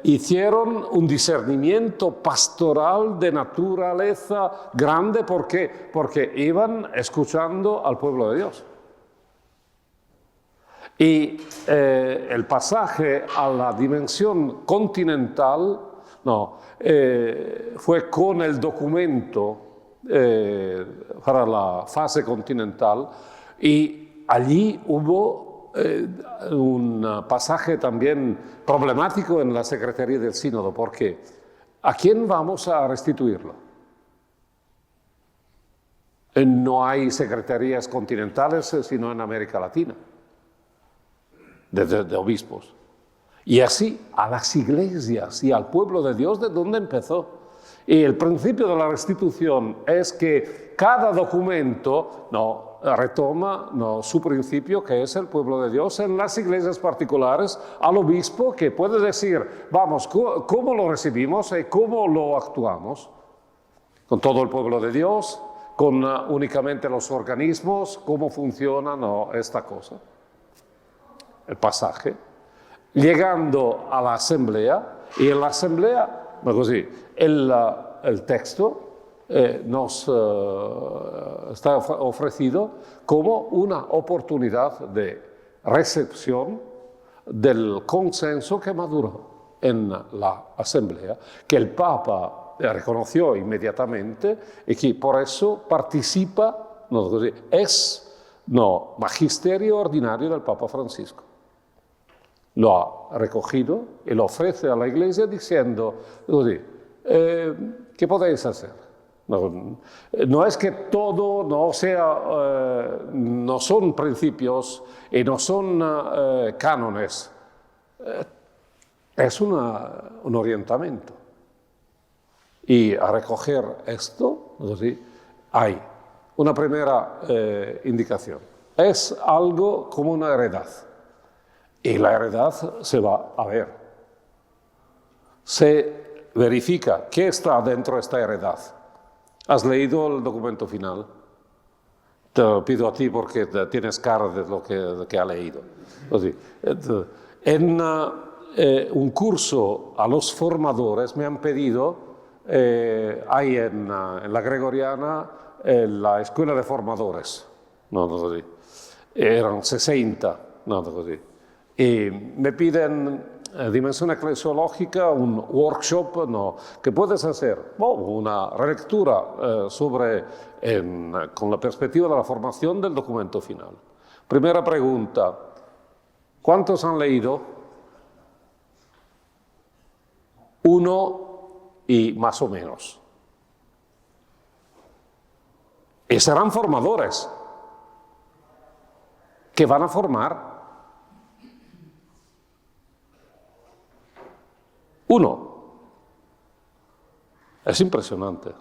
Hicieron un discernimiento pastoral de naturaleza grande. ¿Por qué? Porque iban escuchando al pueblo de Dios. Y el pasaje a la dimensión continental fue con el documento para la fase continental, y allí hubo un pasaje también problemático en la Secretaría del Sínodo. ¿Por qué? ¿A quién vamos a restituirlo? No hay secretarías continentales sino en América Latina, de obispos. Y así a las iglesias y al pueblo de Dios, ¿de dónde empezó? Y el principio de la restitución es que cada documento retoma su principio, que es el pueblo de Dios, en las iglesias particulares, al obispo, que puede decir, vamos, ¿cómo lo recibimos y cómo lo actuamos? Con todo el pueblo de Dios, con únicamente los organismos, ¿cómo funciona esta cosa? El pasaje, llegando a la asamblea, y en la asamblea, el texto nos está ofrecido como una oportunidad de recepción del consenso que maduró en la asamblea, que el Papa reconoció inmediatamente y que por eso participa, es magisterio ordinario del Papa Francisco. Lo ha recogido y lo ofrece a la Iglesia diciendo, ¿qué podéis hacer? No es que todo no son principios y no son cánones, es un orientamiento. Y a recoger esto, hay una primera indicación. Es algo como una heredad. Y la heredad se va a ver. Se verifica qué está dentro de esta heredad. ¿Has leído el documento final? Te lo pido a ti porque tienes cara de lo que ha leído. En un curso a los formadores me han pedido, hay en la Gregoriana la escuela de formadores, eran 60, y me piden dimensión eclesiológica, un workshop que puedes hacer, una relectura con la perspectiva de la formación del documento final. Primera pregunta, ¿cuántos han leído? Uno y más o menos. Y serán formadores que van a formar. Uno. Es impresionante.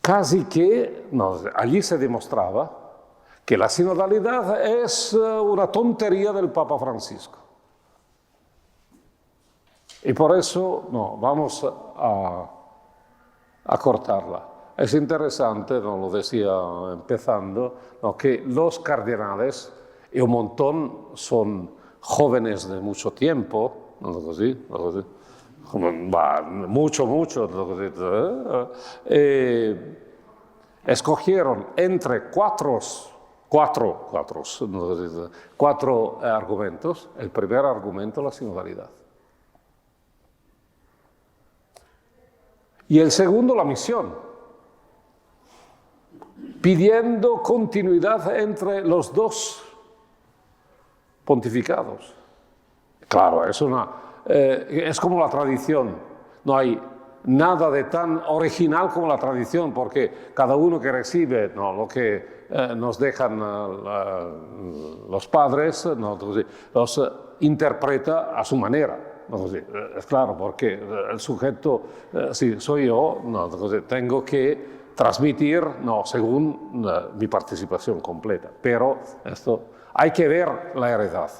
Casi que, allí se demostraba que la sinodalidad es una tontería del Papa Francisco. Y por eso, vamos a cortarla. Es interesante, lo decía empezando, que los cardenales, y un montón son jóvenes de mucho tiempo, escogieron entre cuatro argumentos. El primer argumento, la sinodalidad. Y el segundo, la misión, pidiendo continuidad entre los dos pontificados. Claro, es como la tradición. No hay nada de tan original como la tradición, porque cada uno que recibe lo que nos dejan los padres, los interpreta a su manera. Es claro, porque el sujeto, si soy yo, tengo que transmitir según mi participación completa. Pero esto, hay que ver la heredad.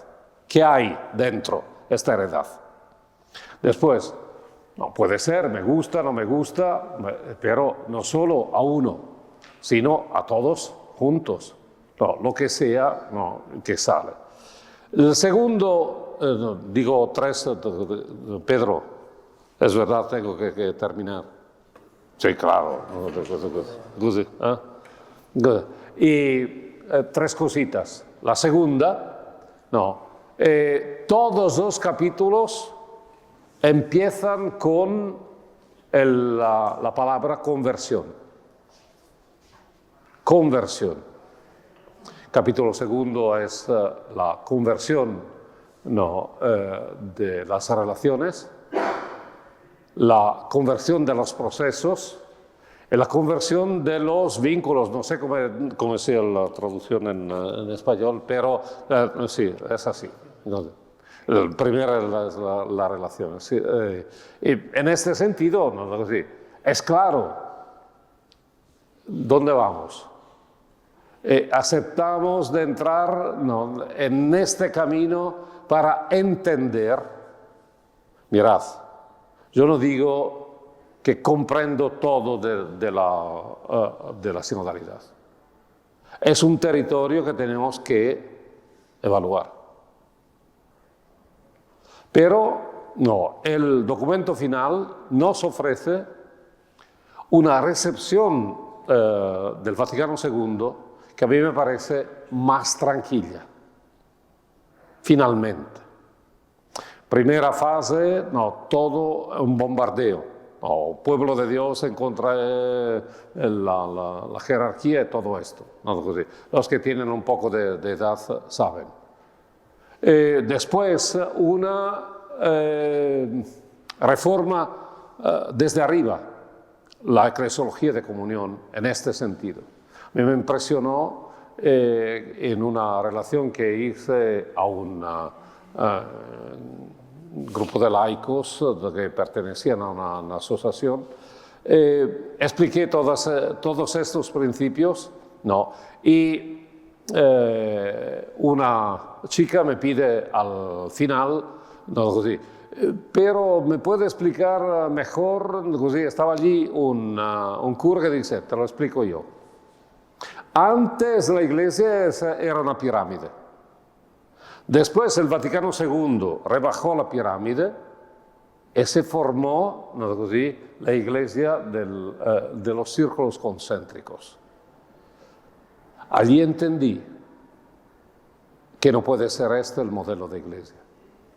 ¿Qué hay dentro de esta heredad? Después, no puede ser, me gusta, no me gusta, pero no solo a uno, sino a todos juntos. Lo que sea que sale. El segundo, digo tres, Pedro, es verdad, tengo que terminar. Sí, claro. Y tres cositas. La segunda, todos los capítulos empiezan con la palabra conversión. Conversión. Capítulo segundo es la conversión de las relaciones, la conversión de los procesos y la conversión de los vínculos. No sé cómo es la traducción en español, pero sí, es así. El primero es la relación. Sí, y en este sentido, es claro dónde vamos. Aceptamos de entrar en este camino para entender. Mirad, yo no digo que comprendo todo de la sinodalidad. Es un territorio que tenemos que evaluar. Pero el documento final nos ofrece una recepción del Vaticano II que a mí me parece más tranquila, finalmente. Primera fase, todo un bombardeo, pueblo de Dios en contra de la jerarquía y todo esto. Los que tienen un poco de edad saben. Después, una reforma desde arriba, la eclesiología de comunión, en este sentido. Me impresionó en una relación que hice a un grupo de laicos que pertenecían a una asociación. Expliqué todos estos principios, y una chica me pide al final, pero ¿me puede explicar mejor? Estaba allí un cura que dice, te lo explico yo. Antes la iglesia era una pirámide. Después el Vaticano II rebajó la pirámide y se formó la iglesia de los círculos concéntricos. Allí entendí que no puede ser este el modelo de iglesia,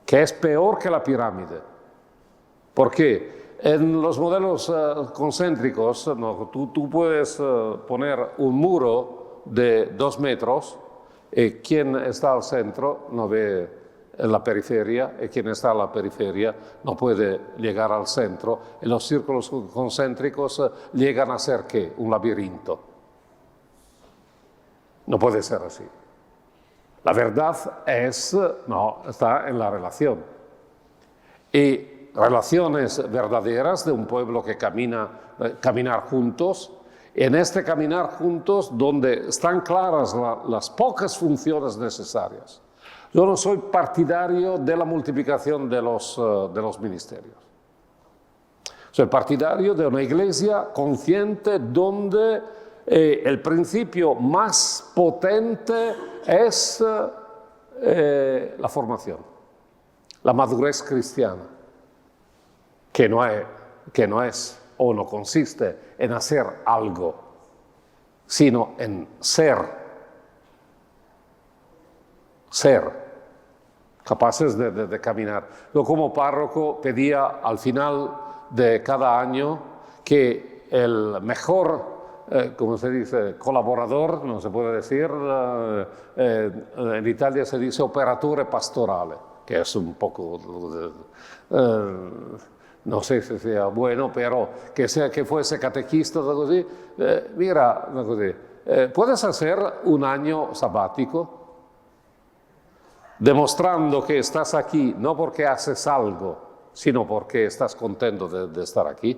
que es peor que la pirámide. ¿Por qué? En los modelos concéntricos, tú puedes poner un muro de 2 metros y quien está al centro no ve la periferia y quien está a la periferia no puede llegar al centro. Y los círculos concéntricos llegan a ser ¿qué? Un laberinto. No puede ser así. La verdad está en la relación. Y relaciones verdaderas de un pueblo que caminar juntos. En este caminar juntos, donde están claras las pocas funciones necesarias. Yo no soy partidario de la multiplicación de los ministerios. Soy partidario de una iglesia consciente donde el principio más potente es la formación, la madurez cristiana, que no es o no consiste en hacer algo, sino en ser capaces de caminar. Yo como párroco pedía al final de cada año que el mejor como se dice, colaborador, no se puede decir, en Italia se dice operatore pastorale, que es un poco, no sé si sea bueno, pero que fuese catequista, così, mira, così, puedes hacer un año sabático, demostrando que estás aquí no porque haces algo, sino porque estás contento de estar aquí,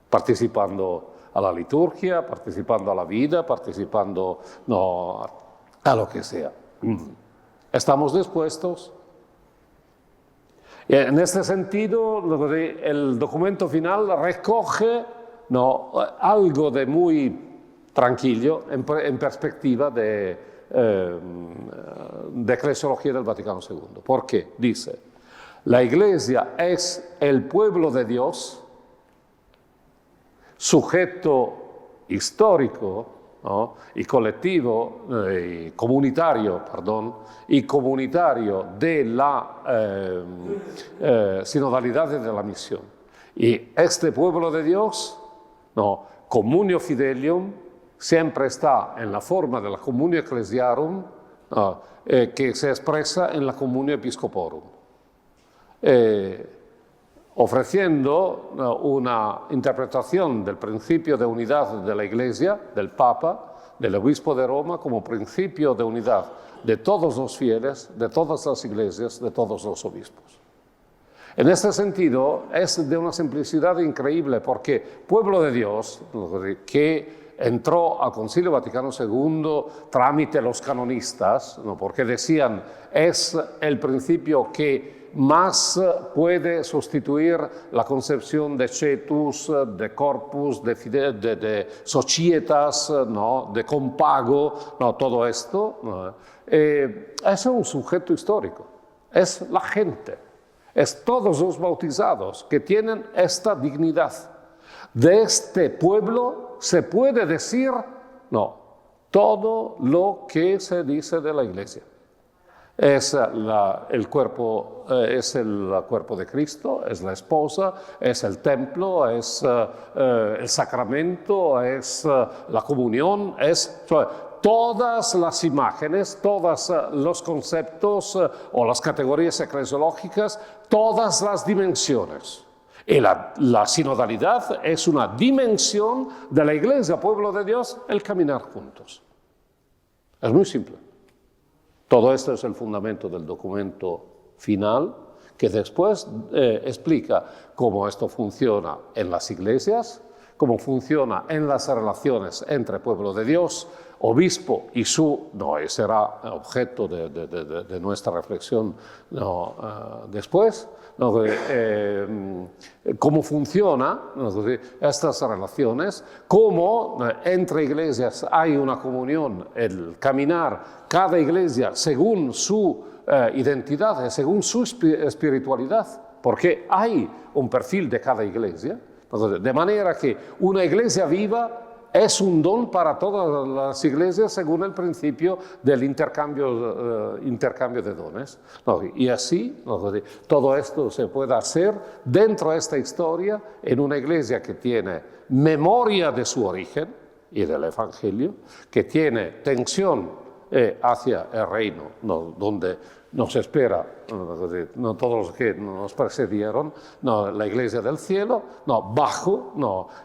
participando a la liturgia, participando a la vida, participando a lo que sea. ¿Estamos dispuestos? En este sentido, el documento final recoge algo de muy tranquilo en perspectiva de Eclesiología del Vaticano II. ¿Por qué? Dice, la Iglesia es el pueblo de Dios, sujeto histórico, ¿no? Y colectivo, comunitario de la sinodalidad y de la misión. Y este pueblo de Dios, communio fidelium, siempre está en la forma de la communio ecclesiarum, que se expresa en la communio episcoporum, ofreciendo una interpretación del principio de unidad de la Iglesia, del Papa, del Obispo de Roma, como principio de unidad de todos los fieles, de todas las iglesias, de todos los obispos. En este sentido, es de una simplicidad increíble, porque pueblo de Dios, que entró al Concilio Vaticano II trámite los canonistas, porque decían, es el principio que más puede sustituir la concepción de cetus, de corpus, de societas, de compago, todo esto. Es un sujeto histórico, es la gente, es todos los bautizados que tienen esta dignidad. De este pueblo se puede decir, todo lo que se dice de la Iglesia. Es el cuerpo de Cristo, es la esposa, es el templo, es el sacramento, es la comunión, todas las imágenes, todos los conceptos o las categorías eclesiológicas, todas las dimensiones. Y la sinodalidad es una dimensión de la Iglesia, pueblo de Dios, el caminar juntos. Es muy simple. Todo esto es el fundamento del documento final, que después explica cómo esto funciona en las iglesias, cómo funciona en las relaciones entre pueblo de Dios, obispo y será objeto de nuestra reflexión después, cómo funcionan estas relaciones, cómo entre iglesias hay una comunión, el caminar, cada iglesia según su identidad, según su espiritualidad, porque hay un perfil de cada iglesia, de manera que una iglesia viva es un don para todas las iglesias según el principio del intercambio de dones. Y así todo esto se puede hacer dentro de esta historia en una iglesia que tiene memoria de su origen y del Evangelio, que tiene tensión hacia el reino, donde nos espera, todos los que nos precedieron, la iglesia del cielo, bajo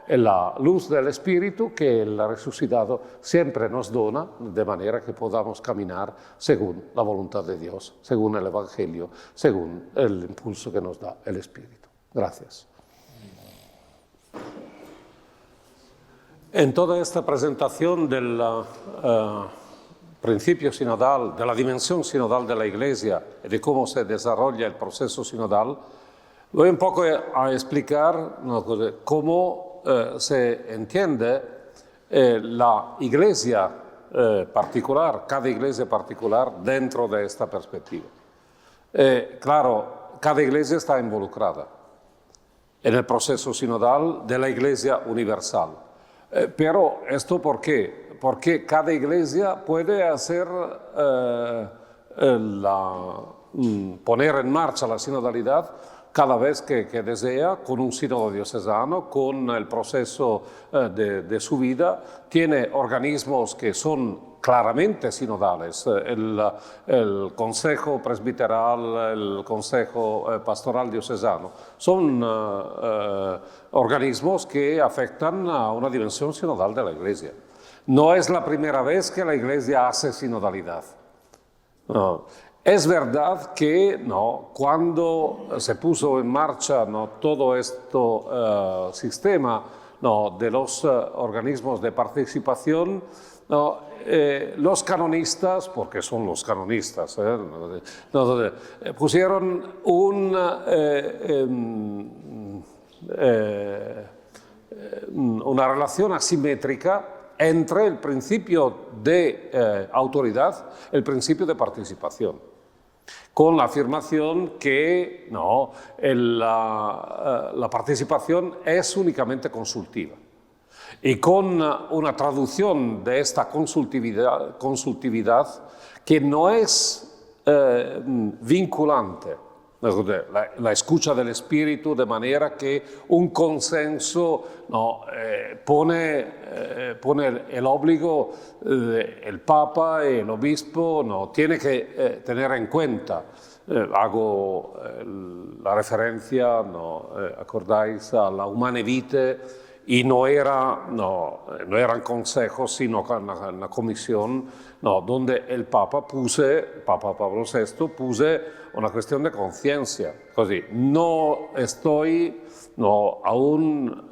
la luz del Espíritu que el resucitado siempre nos dona, de manera que podamos caminar según la voluntad de Dios, según el Evangelio, según el impulso que nos da el Espíritu. Gracias. En toda esta presentación del principio sinodal, de la dimensión sinodal de la Iglesia y de cómo se desarrolla el proceso sinodal, voy un poco a explicar cómo se entiende la Iglesia particular, cada Iglesia particular dentro de esta perspectiva. Claro, cada Iglesia está involucrada en el proceso sinodal de la Iglesia universal. Pero esto ¿por qué? Porque cada iglesia puede hacer poner en marcha la sinodalidad cada vez que desea, con un sínodo diocesano, con el proceso de su vida, tiene organismos que son claramente sinodales, el Consejo Presbiteral, el Consejo Pastoral Diocesano, son organismos que afectan a una dimensión sinodal de la Iglesia. No es la primera vez que la Iglesia hace sinodalidad. No. Es verdad que cuando se puso en marcha todo este sistema de los organismos de participación, los canonistas, porque son los canonistas, pusieron una relación asimétrica entre el principio de autoridad y el principio de participación, con la afirmación que la participación es únicamente consultiva, y con una traducción de esta consultividad que no es vinculante. La escucha del Espíritu, de manera que un consenso pone el obligo, el Papa y el Obispo tiene que tener en cuenta. Hago la referencia, acordáis, a la Humane Vitae, y no eran consejos, sino una comisión donde el Papa Pablo VI, puse una cuestión de conciencia. Così, no estoy aún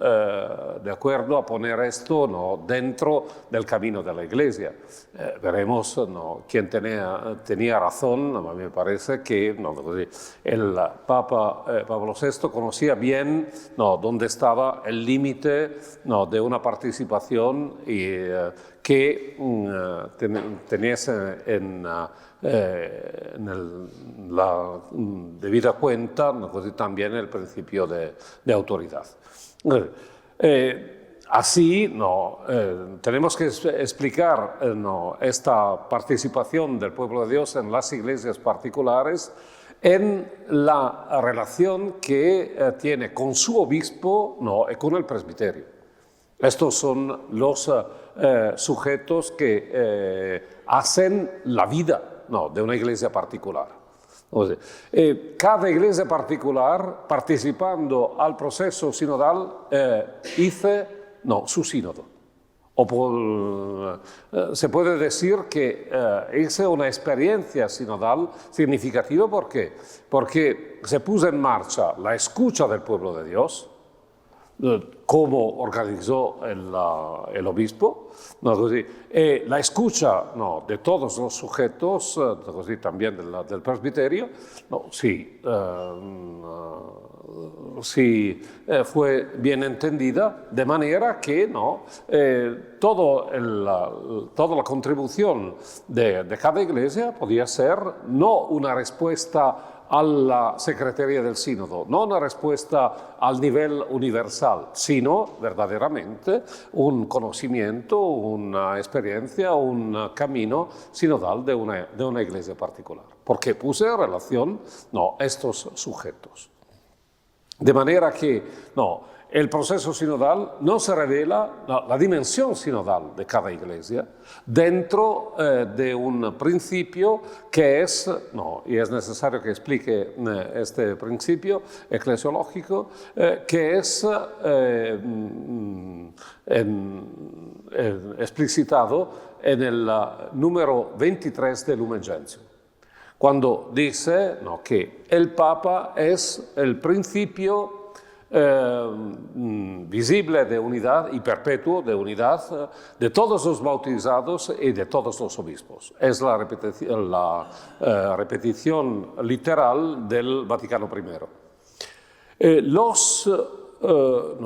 de acuerdo a poner esto dentro del camino de la Iglesia. Veremos quién tenía razón. A mí me parece que el Papa Pablo VI conocía bien dónde estaba el límite de una participación y que teniese en la debida cuenta también el principio de autoridad. Así, tenemos que explicar esta participación del pueblo de Dios en las iglesias particulares en la relación que tiene con su obispo y con el presbiterio. Estos son los sujetos que hacen la vida de una iglesia particular. Cada iglesia particular, participando al proceso sinodal, hizo su sínodo. Se puede decir que hice una experiencia sinodal significativa. ¿Por qué? Porque se puso en marcha la escucha del pueblo de Dios, como organizó el obispo, la escucha de todos los sujetos, también del presbiterio, sí fue bien entendida, de manera que toda la contribución de cada iglesia podía ser no una respuesta a la Secretaría del Sínodo, no una respuesta al nivel universal, sino verdaderamente un conocimiento, una experiencia, un camino sinodal de una iglesia particular, porque puse en relación estos sujetos. De manera que el proceso sinodal no se revela la dimensión sinodal de cada iglesia dentro de un principio que es, y es necesario que explique este principio eclesiológico, que es explicitado en el número 23 del Lumen Gentium, cuando dice que el Papa es el principio visible de unidad y perpetuo de unidad de todos los bautizados y de todos los obispos. Es la repetición literal del Vaticano I. No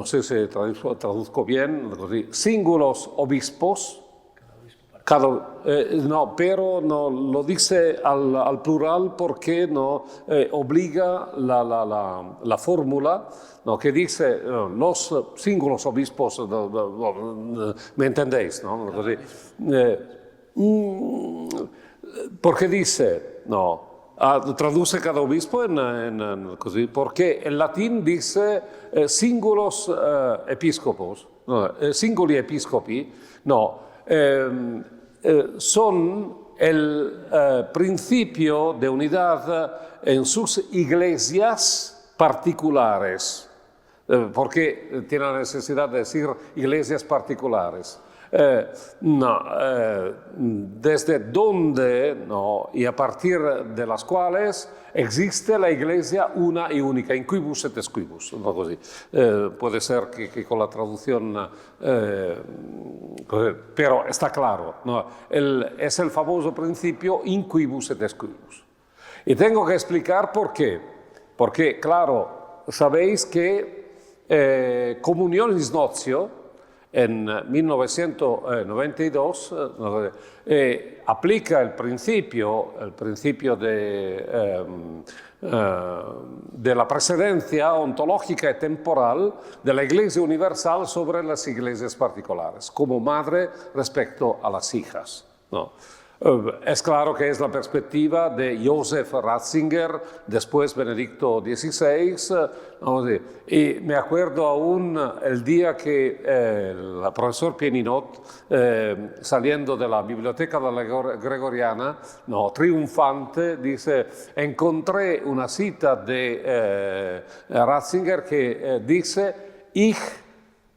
sé si traduzco bien, singulos obispos, pero no lo dice al plural porque obliga la fórmula que dice los singulos obispos, ¿me entendéis? Porque dice, traduce cada obispo così, porque el latín dice singulos episcopos, no, singoli episcopi, no, son el principio de unidad en sus iglesias particulares, porque tiene la necesidad de decir iglesias particulares. Desde donde y a partir de las cuales existe la iglesia una y única, in quibus et exquibus, no così. Puede ser que con la traducción, pero está claro, ¿no? Es el famoso principio in quibus et exquibus. Y tengo que explicar por qué. Porque, claro, sabéis que Comunionis Notio, en 1992 aplica el principio de la precedencia ontológica y temporal de la Iglesia Universal sobre las iglesias particulares, como madre respecto a las hijas, ¿no? Es claro que es la perspectiva de Joseph Ratzinger, después Benedicto XVI, y me acuerdo aún el día que el profesor Pieninot, saliendo de la biblioteca de la Gregoriana, triunfante, dice, encontré una cita de Ratzinger que dice, Ich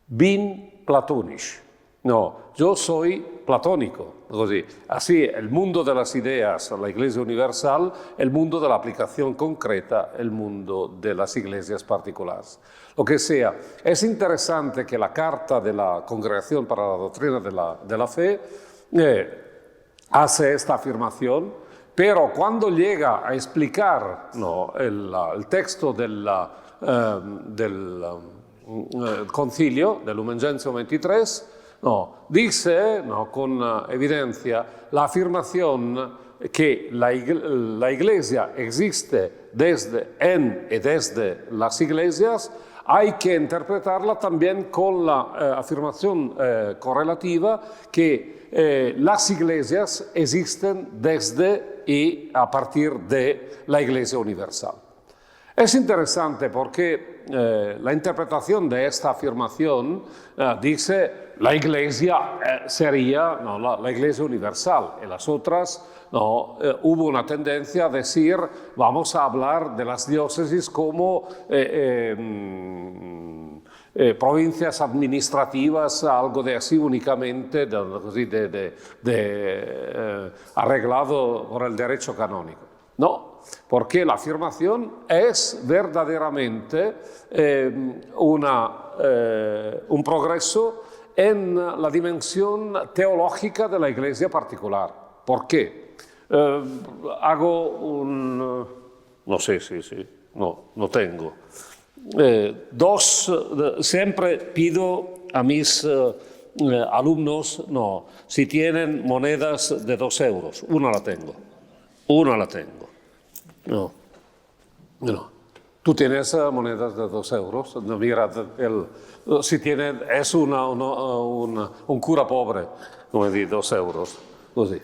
bin platonisch. No, yo soy platónico, così. Así, el mundo de las ideas, la Iglesia Universal, el mundo de la aplicación concreta, el mundo de las iglesias particulares. Lo que sea, es interesante que la Carta de la Congregación para la Doctrina de la Fe hace esta afirmación, pero cuando llega a explicar el texto del concilio, del Lumen Gentium 23, dice con evidencia la afirmación que la Iglesia existe desde las iglesias, hay que interpretarla también con la afirmación correlativa que las iglesias existen desde y a partir de la Iglesia Universal. Es interesante porque la interpretación de esta afirmación dice la Iglesia sería la Iglesia Universal y las otras hubo una tendencia a decir vamos a hablar de las diócesis como provincias administrativas, algo de así únicamente arreglado por el derecho canónico. No, porque la afirmación es verdaderamente un progreso en la dimensión teológica de la Iglesia particular. ¿Por qué? Hago no sé, no tengo. Siempre pido a mis alumnos, si tienen monedas de 2 euros, una la tengo. No. ¿Tú tienes monedas de 2 euros? No, mira, si tiene, es un cura pobre, como di, 2 euros. Così.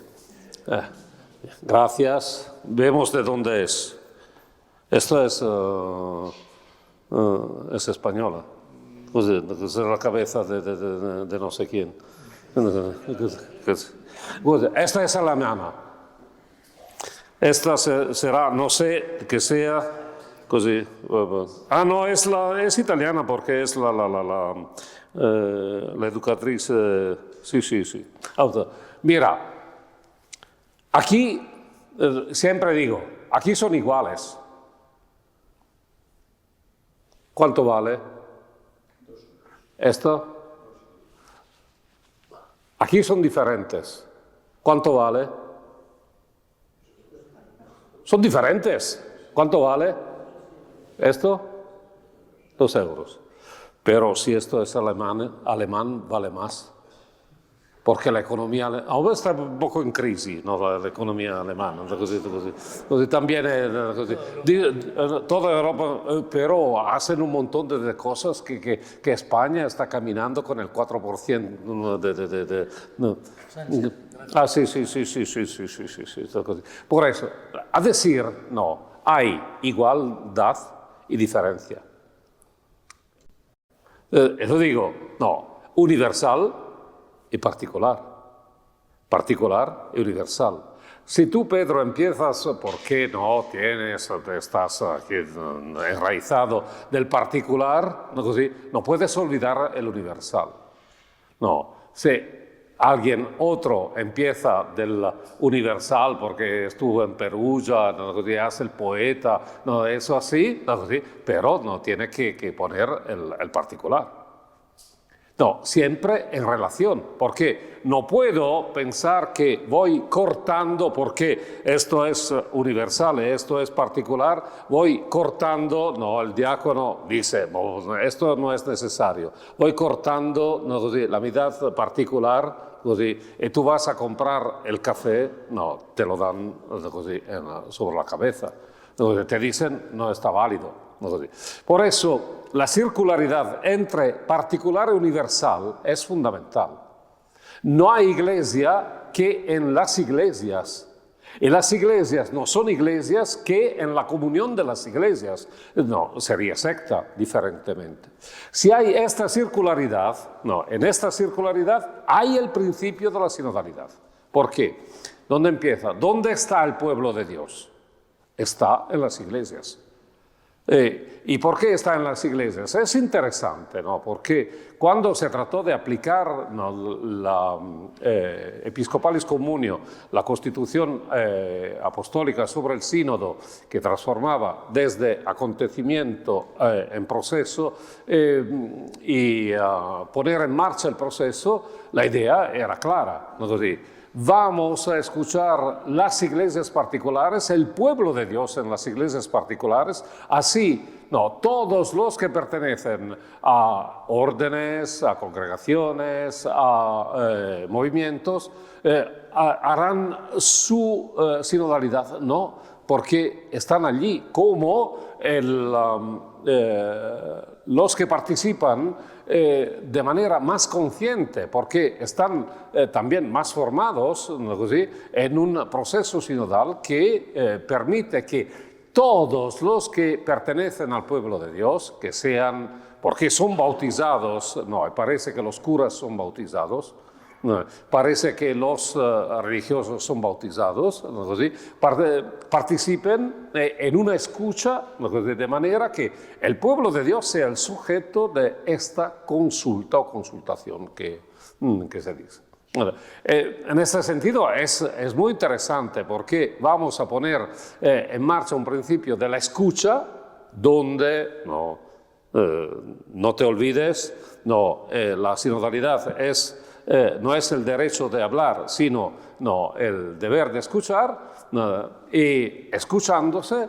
Gracias. Vemos de dónde es. Esto es española. Es la cabeza de no sé quién. Esta es alemana. Esta será, no sé, que sea così. No, es italiana porque es la educatrice. Sí. Mira, aquí, siempre digo, aquí son iguales. ¿Cuánto vale? ¿Esto? Aquí son diferentes. ¿Cuánto vale? Son diferentes. ¿Cuánto vale? ¿Esto? 2 euros. Pero si esto es alemán vale más. porque la economía ahora está un poco en crisis, ¿no? La economía alemana, così también toda Europa, pero hacen un montón de cosas que España está caminando con el 4% no. Ah, sí, così. Por eso, a decir, no, hay igualdad y diferencia. Eso digo, no, universal y particular y universal. Si tú, Pedro, empiezas, porque no estás aquí enraizado del particular, no puedes olvidar el universal. No, si alguien otro empieza del universal porque estuvo en Perugia, hace el poeta, no, eso así, pero no tiene que poner el particular. No, siempre en relación, porque no puedo pensar que voy cortando, porque esto es universal, esto es particular, voy cortando, no, el diácono dice, esto no es necesario, voy cortando la mitad particular, y tú vas a comprar el café, no, te lo dan sobre la cabeza, te dicen, no está válido. Por eso, la circularidad entre particular y universal es fundamental. No hay iglesia que en las iglesias. Y las iglesias no son iglesias que en la comunión de las iglesias. No, sería secta diferentemente. Si hay esta circularidad, no, en esta circularidad hay el principio de la sinodalidad. ¿Por qué? ¿Dónde empieza? ¿Dónde está el pueblo de Dios? Está en las iglesias. ¿Y por qué está en las iglesias? Es interesante, ¿no? Porque cuando se trató de aplicar la Episcopalis Communio, la constitución apostólica sobre el sínodo, que transformaba desde acontecimiento en proceso y poner en marcha el proceso, la idea era clara, ¿no? Vamos a escuchar las iglesias particulares, el pueblo de Dios en las iglesias particulares, así, no, todos los que pertenecen a órdenes, a congregaciones, a movimientos, harán su sinodalidad, no, porque están allí como los que participan de manera más consciente, porque están también más formados, ¿no? en un proceso sinodal que permite que todos los que pertenecen al pueblo de Dios, que sean, porque son bautizados, no, parece que los curas son bautizados, parece que los religiosos son bautizados, ¿no? Participen en una escucha, ¿no? De manera que el pueblo de Dios sea el sujeto de esta consulta o consultación que se dice. En este sentido es muy interesante porque vamos a poner en marcha un principio de la escucha donde no te olvides, la sinodalidad no es el derecho de hablar, sino el deber de escuchar, y escuchándose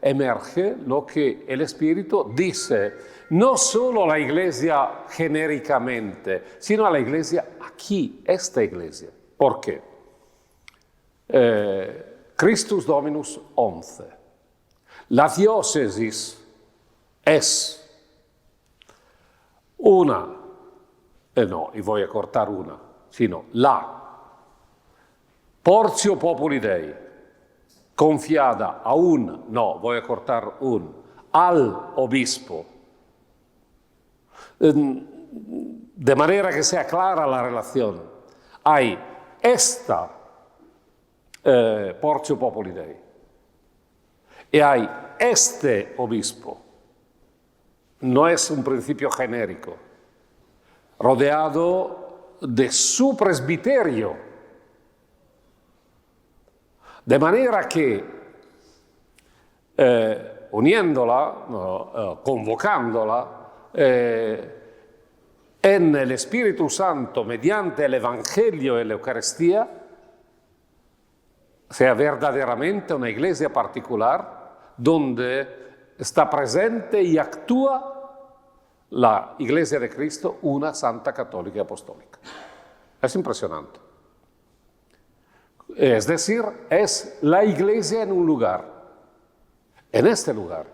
emerge lo que el Espíritu dice, no solo a la iglesia genéricamente, sino a la iglesia aquí, esta iglesia. ¿Por qué? Christus Dominus 11. La diócesis es una, y voy a cortar una, sino la Portio Populi Dei, confiada a voy a cortar al obispo, de manera que sea clara la relación. Hay esta Portio Populi Dei y hay este obispo. No es un principio genérico, rodeado de su presbiterio, de manera que uniéndola, convocándola, en el Espíritu Santo, mediante el Evangelio y la Eucaristía, sea verdaderamente una iglesia particular donde está presente y actúa la Iglesia de Cristo, una santa católica y apostólica. Es impresionante. Es decir, es la iglesia en un lugar, en este lugar,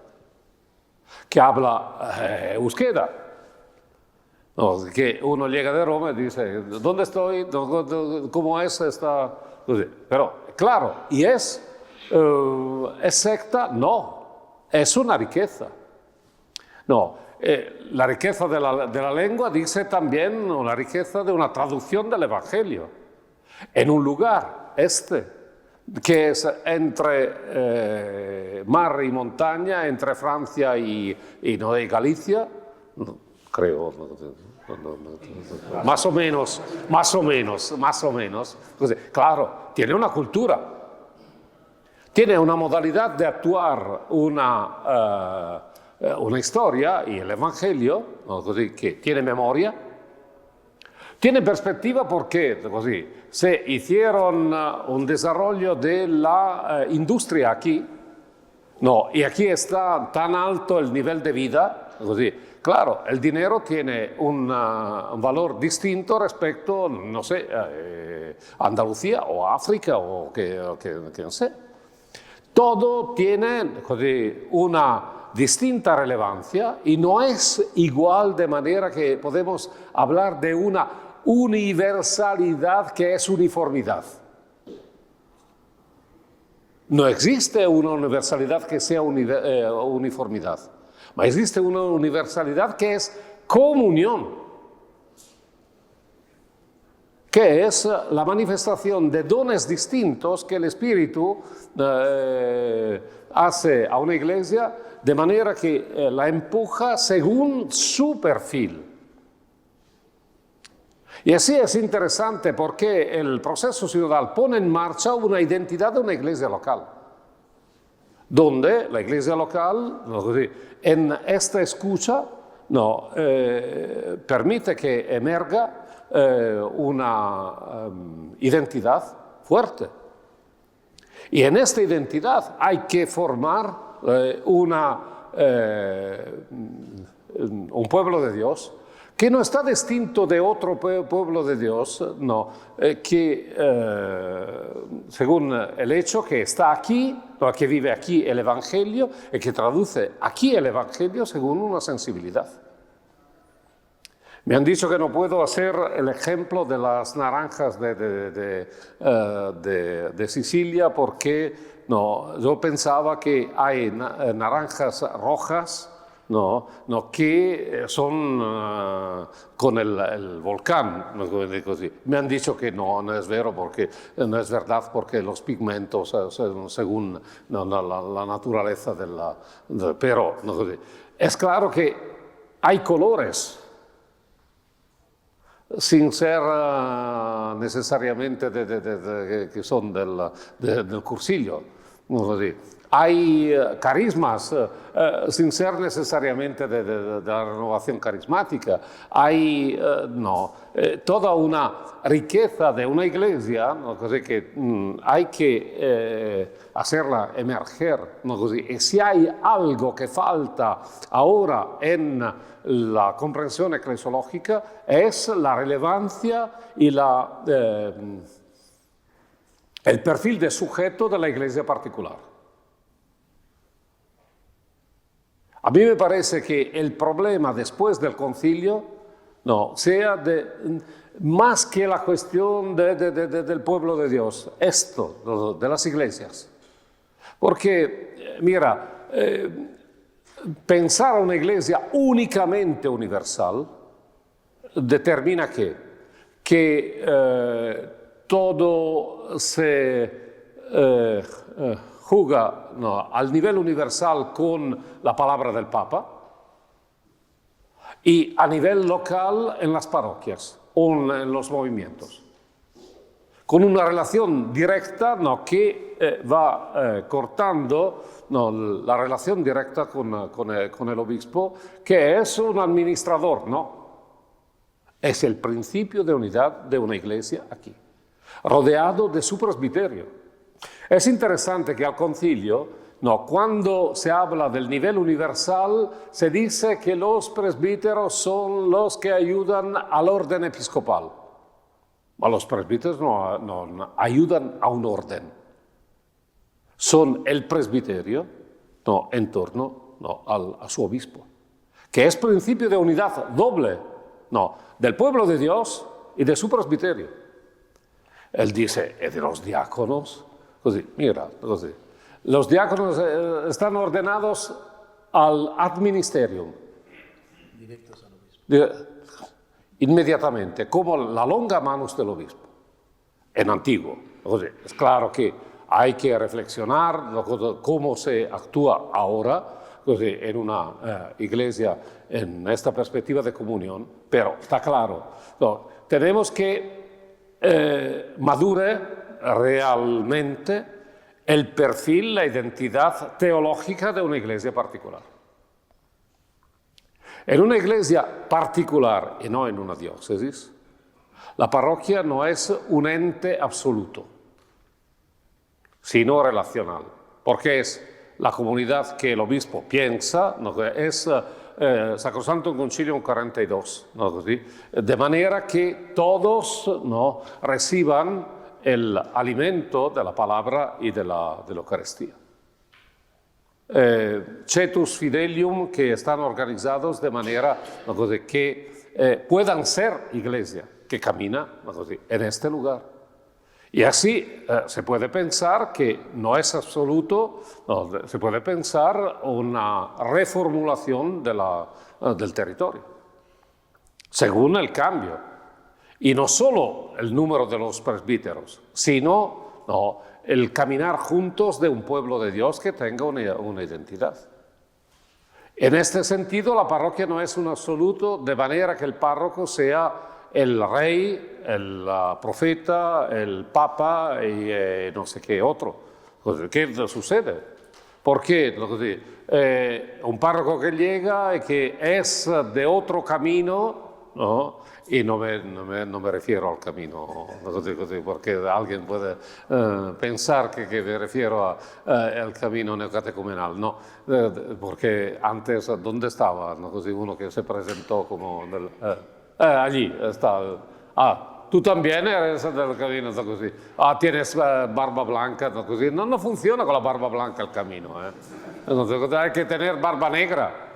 que habla euskera. No, que uno llega de Roma y dice, ¿dónde estoy? ¿Cómo es esta? Pero, claro, ¿y es secta? No, es una riqueza. No, la riqueza de la lengua dice también la riqueza de una traducción del Evangelio. En un lugar, que es entre mar y montaña, entre Francia y Galicia, creo, más o menos. Entonces, claro, tiene una cultura, tiene una modalidad de actuar una historia y el Evangelio, ¿no? Così, que tiene memoria, tiene perspectiva porque così, se hicieron un desarrollo de la industria aquí, no, y aquí está tan alto el nivel de vida, così, claro, el dinero tiene un valor distinto respecto, no sé, a Andalucía o a África o que no sé. Todo tiene così, una distinta relevancia y no es igual de manera que podemos hablar de una universalidad que es uniformidad. No existe una universalidad que sea uniformidad, ma existe una universalidad que es comunión, que es la manifestación de dones distintos que el Espíritu hace a una iglesia de manera que la empuja según su perfil. Y así es interesante porque el proceso sinodal pone en marcha una identidad de una iglesia local, donde la iglesia local, en esta escucha, permite que emerga una identidad fuerte. Y en esta identidad hay que formar un pueblo de Dios que no está distinto de otro pueblo de Dios, no, que según el hecho que está aquí, que vive aquí el Evangelio y que traduce aquí el Evangelio según una sensibilidad. Me han dicho que no puedo hacer el ejemplo de las naranjas de Sicilia porque yo pensaba que hay naranjas rojas que son con el volcán. Me han dicho que no es verdad porque los pigmentos según la naturaleza pero es claro que hay colores sin ser necesariamente que son del cursillo. Hay carismas sin ser necesariamente de la renovación carismática. Hay toda una riqueza de una iglesia, que hay que hacerla emerger. Y si hay algo que falta ahora en la comprensión eclesiológica es la relevancia y el perfil de sujeto de la iglesia particular. A mí me parece que el problema después del concilio sea más que la cuestión del pueblo de Dios, esto, de las iglesias. Porque, mira, pensar a una iglesia únicamente universal determina que todo se juega al nivel universal con la palabra del Papa y a nivel local en las parroquias o en los movimientos, con una relación directa que va cortando la relación directa con el obispo, que es un administrador, es el principio de unidad de una iglesia aquí, rodeado de su presbiterio. Es interesante que al concilio, cuando se habla del nivel universal, se dice que los presbíteros son los que ayudan al orden episcopal. Ma los presbíteros no ayudan a un orden. Son el presbiterio en torno a su obispo, que es principio de unidad doble del pueblo de Dios y de su presbiterio. Él dice, e de los diáconos, mira, los diáconos están ordenados al ad ministerium. Directos al obispo. Inmediatamente, como la longa manus del obispo, en antiguo. Es claro que hay que reflexionar cómo se actúa ahora en una iglesia en esta perspectiva de comunión, pero está claro, tenemos que madure realmente el perfil, la identidad teológica de una iglesia particular. En una iglesia particular y no en una diócesis, la parroquia no es un ente absoluto, sino relacional, porque es la comunidad que el obispo piensa, es Sacrosanctum Concilium 42, de manera que todos reciban el alimento de la palabra y de la Eucaristía. Cetus Fidelium, que están organizados de manera que puedan ser iglesia, que camina en este lugar. Y así se puede pensar que no es absoluto, se puede pensar una reformulación del territorio, según el cambio. Y no solo el número de los presbíteros, sino el caminar juntos de un pueblo de Dios que tenga una identidad. En este sentido, la parroquia no es un absoluto, de manera que el párroco sea el rey, el profeta, el papa y no sé qué otro. ¿Qué sucede? Porque un párroco que llega y que es de otro camino, y no me refiero al camino, porque alguien puede pensar que me refiero al camino neocatecumenal, no, porque antes, ¿dónde estaba? Uno que se presentó como... allí está. Tú también eres del camino, tienes barba blanca, no funciona con la barba blanca el camino. Entonces, hay que tener barba negra.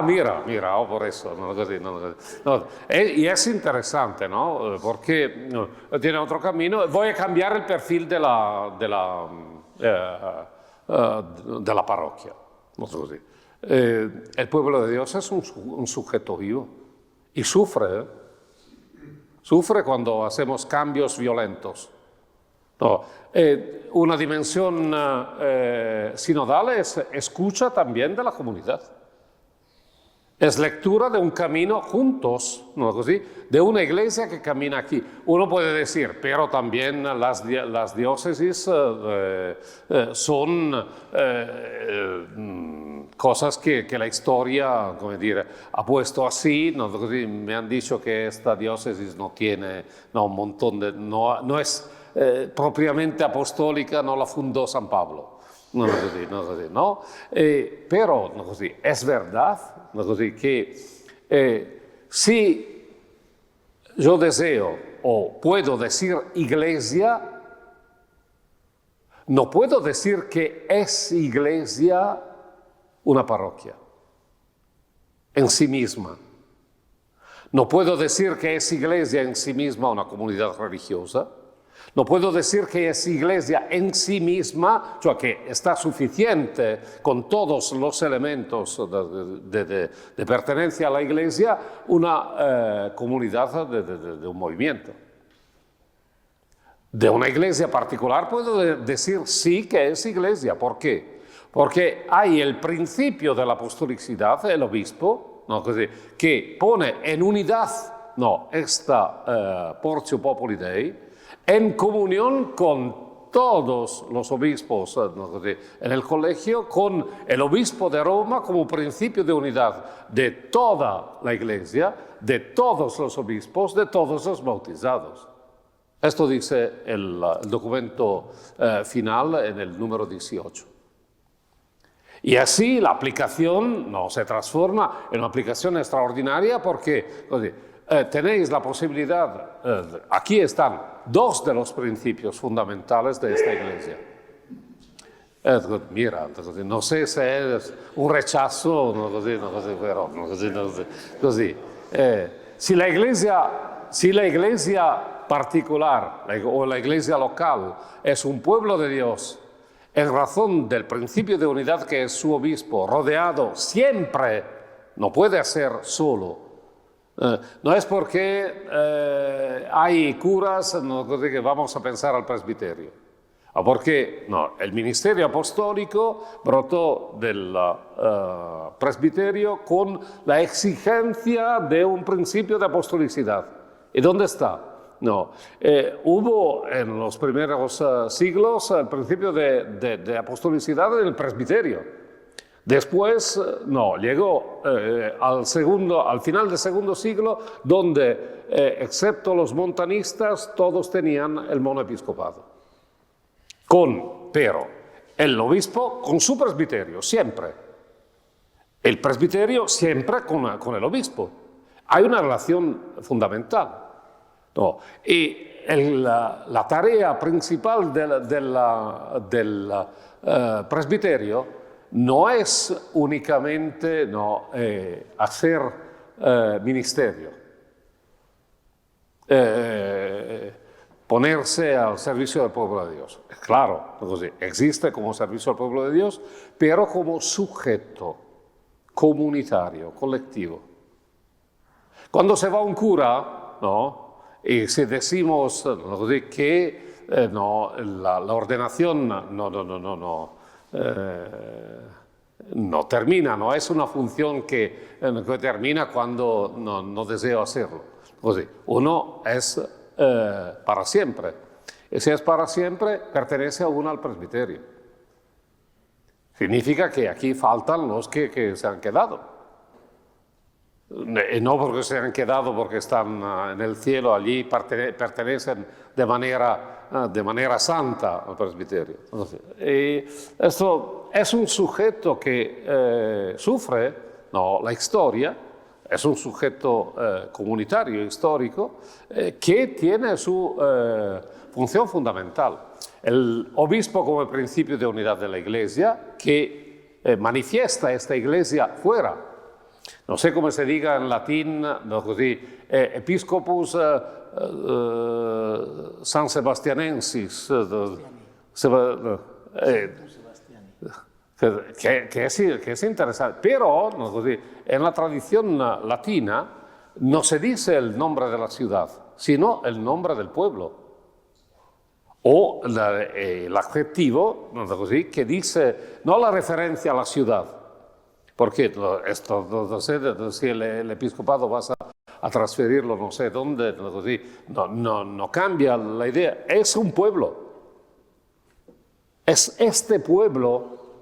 Mira, por eso. Y es interesante, ¿no? Porque tiene otro camino. Voy a cambiar el perfil de la parroquia. El pueblo de Dios es un sujeto vivo y sufre cuando hacemos cambios violentos. Una dimensión sinodal es escucha también de la comunidad. Es lectura de un camino juntos, de una iglesia que camina aquí. Uno puede decir, pero también las diócesis son cosas que la historia, ha puesto así. Me han dicho que esta diócesis no tiene un montón de... no es propiamente apostólica, no la fundó San Pablo. No. Pero es verdad que si yo deseo o puedo decir iglesia, no puedo decir que es iglesia una parroquia en sí misma. No puedo decir que es iglesia en sí misma una comunidad religiosa. No puedo decir que es iglesia en sí misma, cioè que está suficiente con todos los elementos de pertenencia a la iglesia, una comunidad de un movimiento. De una iglesia particular puedo decir sí que es iglesia. ¿Por qué? Porque hay el principio de la apostolicidad, el obispo, que pone en unidad esta Portio Populi Dei, en comunión con todos los obispos en el colegio, con el obispo de Roma como principio de unidad de toda la iglesia, de todos los obispos, de todos los bautizados. Esto dice el documento final en el número 18. Y así la aplicación se transforma en una aplicación extraordinaria porque tenéis la posibilidad, aquí están dos de los principios fundamentales de esta iglesia. Mira, no sé si es un rechazo o no, pero così. Si la iglesia particular o la iglesia local es un pueblo de Dios, en razón del principio de unidad que es su obispo, rodeado siempre, no puede ser solo. No es porque hay curas que vamos a pensar al presbiterio. Porque no, el ministerio apostólico brotó del presbiterio con la exigencia de un principio de apostolicidad. ¿Y dónde está? No, hubo en los primeros siglos el principio de apostolicidad en el presbiterio. Después, no, llegó al final del segundo siglo, donde, excepto los montanistas, todos tenían el monoepiscopado. Pero el obispo con su presbiterio, siempre. El presbiterio siempre con el obispo. Hay una relación fundamental. No. Y la tarea principal del presbiterio no es únicamente hacer ministerio, ponerse al servicio del pueblo de Dios. Claro, existe como servicio al pueblo de Dios, pero como sujeto comunitario, colectivo. Cuando se va un cura, ¿no? Y si decimos que la ordenación no termina, no es una función que termina cuando no deseo hacerlo. Uno es para siempre. Y si es para siempre, pertenece a uno al presbiterio. Significa que aquí faltan los que se han quedado. Y no porque se han quedado porque están en el cielo, allí pertenecen de manera santa al presbiterio. Y esto es un sujeto que sufre la historia, es un sujeto comunitario, histórico, que tiene su función fundamental. El obispo como el principio de unidad de la iglesia, que manifiesta esta iglesia fuera. No sé cómo se diga en latín, episcopus San Sebastianensis, que es interesante. Pero en la tradición latina no se dice el nombre de la ciudad, sino el nombre del pueblo. O el adjetivo que dice, no la referencia a la ciudad. Porque esto, no sé si el episcopado vas a transferirlo no sé dónde, no cambia la idea. Es un pueblo. Es este pueblo,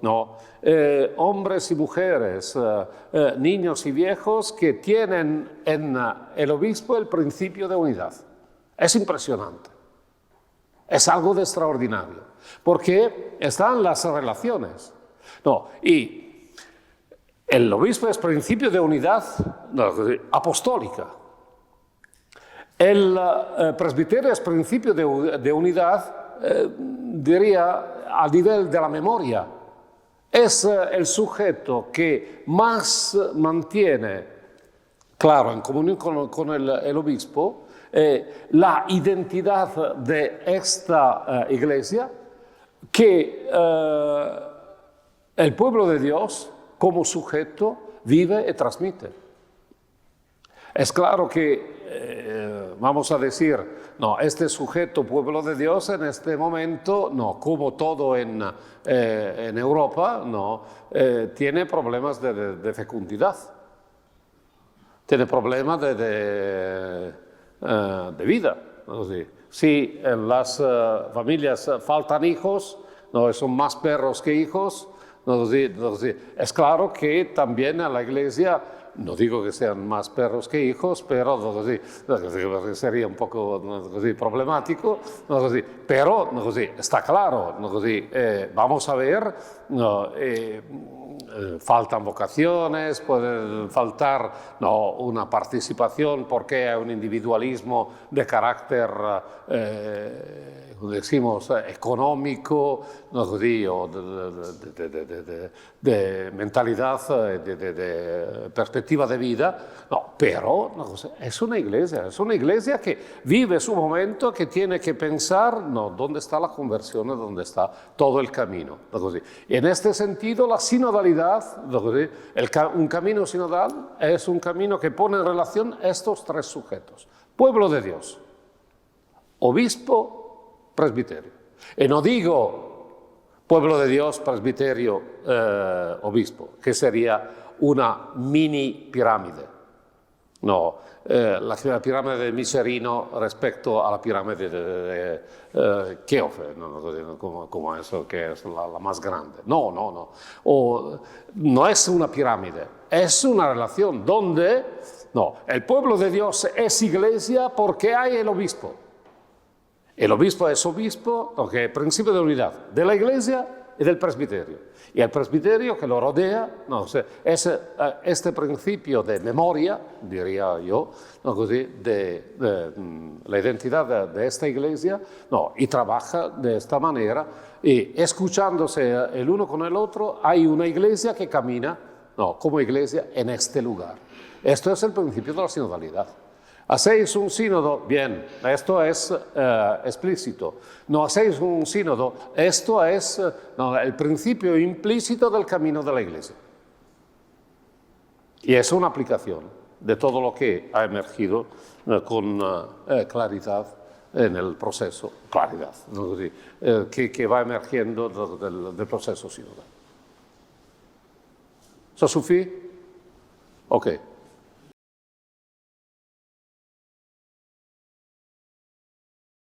hombres y mujeres, niños y viejos, que tienen en el obispo el principio de unidad. Es impresionante. Es algo de extraordinario. Porque están las relaciones. Y el obispo es principio de unidad apostólica. El presbiterio es principio de unidad, diría, a nivel de la memoria. Es el sujeto que más mantiene, claro, en comunión con el obispo, la identidad de esta iglesia, que el pueblo de Dios como sujeto vive y transmite. Es claro que, vamos a decir, este sujeto, pueblo de Dios, en este momento, como todo en Europa, tiene problemas de fecundidad. Tiene problemas de vida. Si en las familias faltan hijos, son más perros que hijos. Es claro que también a la iglesia, no digo que sean más perros que hijos, pero sería un poco problemático, pero está claro, vamos a ver faltan vocaciones, puede faltar una participación porque hay un individualismo de carácter, decimos, económico, o de mentalidad, de perspectiva de vida, pero es una iglesia que vive su momento, que tiene que pensar dónde está la conversión, dónde está todo el camino. Y en este sentido, la sinodalidad, un camino sinodal es un camino que pone en relación estos tres sujetos: pueblo de Dios, obispo, presbiterio. Y no digo pueblo de Dios, presbiterio, obispo, que sería una mini pirámide. No, la pirámide de Miserino respecto a la pirámide de Keofe, como eso, que es la más grande. No. No es una pirámide, es una relación donde el pueblo de Dios es iglesia porque hay el obispo. El obispo es obispo, porque es principio de unidad de la iglesia y del presbiterio. Y el presbiterio que lo rodea, es este principio de memoria, diría yo, de la identidad de esta iglesia, y trabaja de esta manera, y escuchándose el uno con el otro, hay una iglesia que camina, como iglesia, en este lugar. Esto es el principio de la sinodalidad. ¿Hacéis un sínodo? Bien, esto es explícito. No hacéis un sínodo, esto es el principio implícito del camino de la Iglesia. Y es una aplicación de todo lo que ha emergido con claridad en el proceso, que va emergiendo del proceso sinodal. ¿Ça suffit? Ok.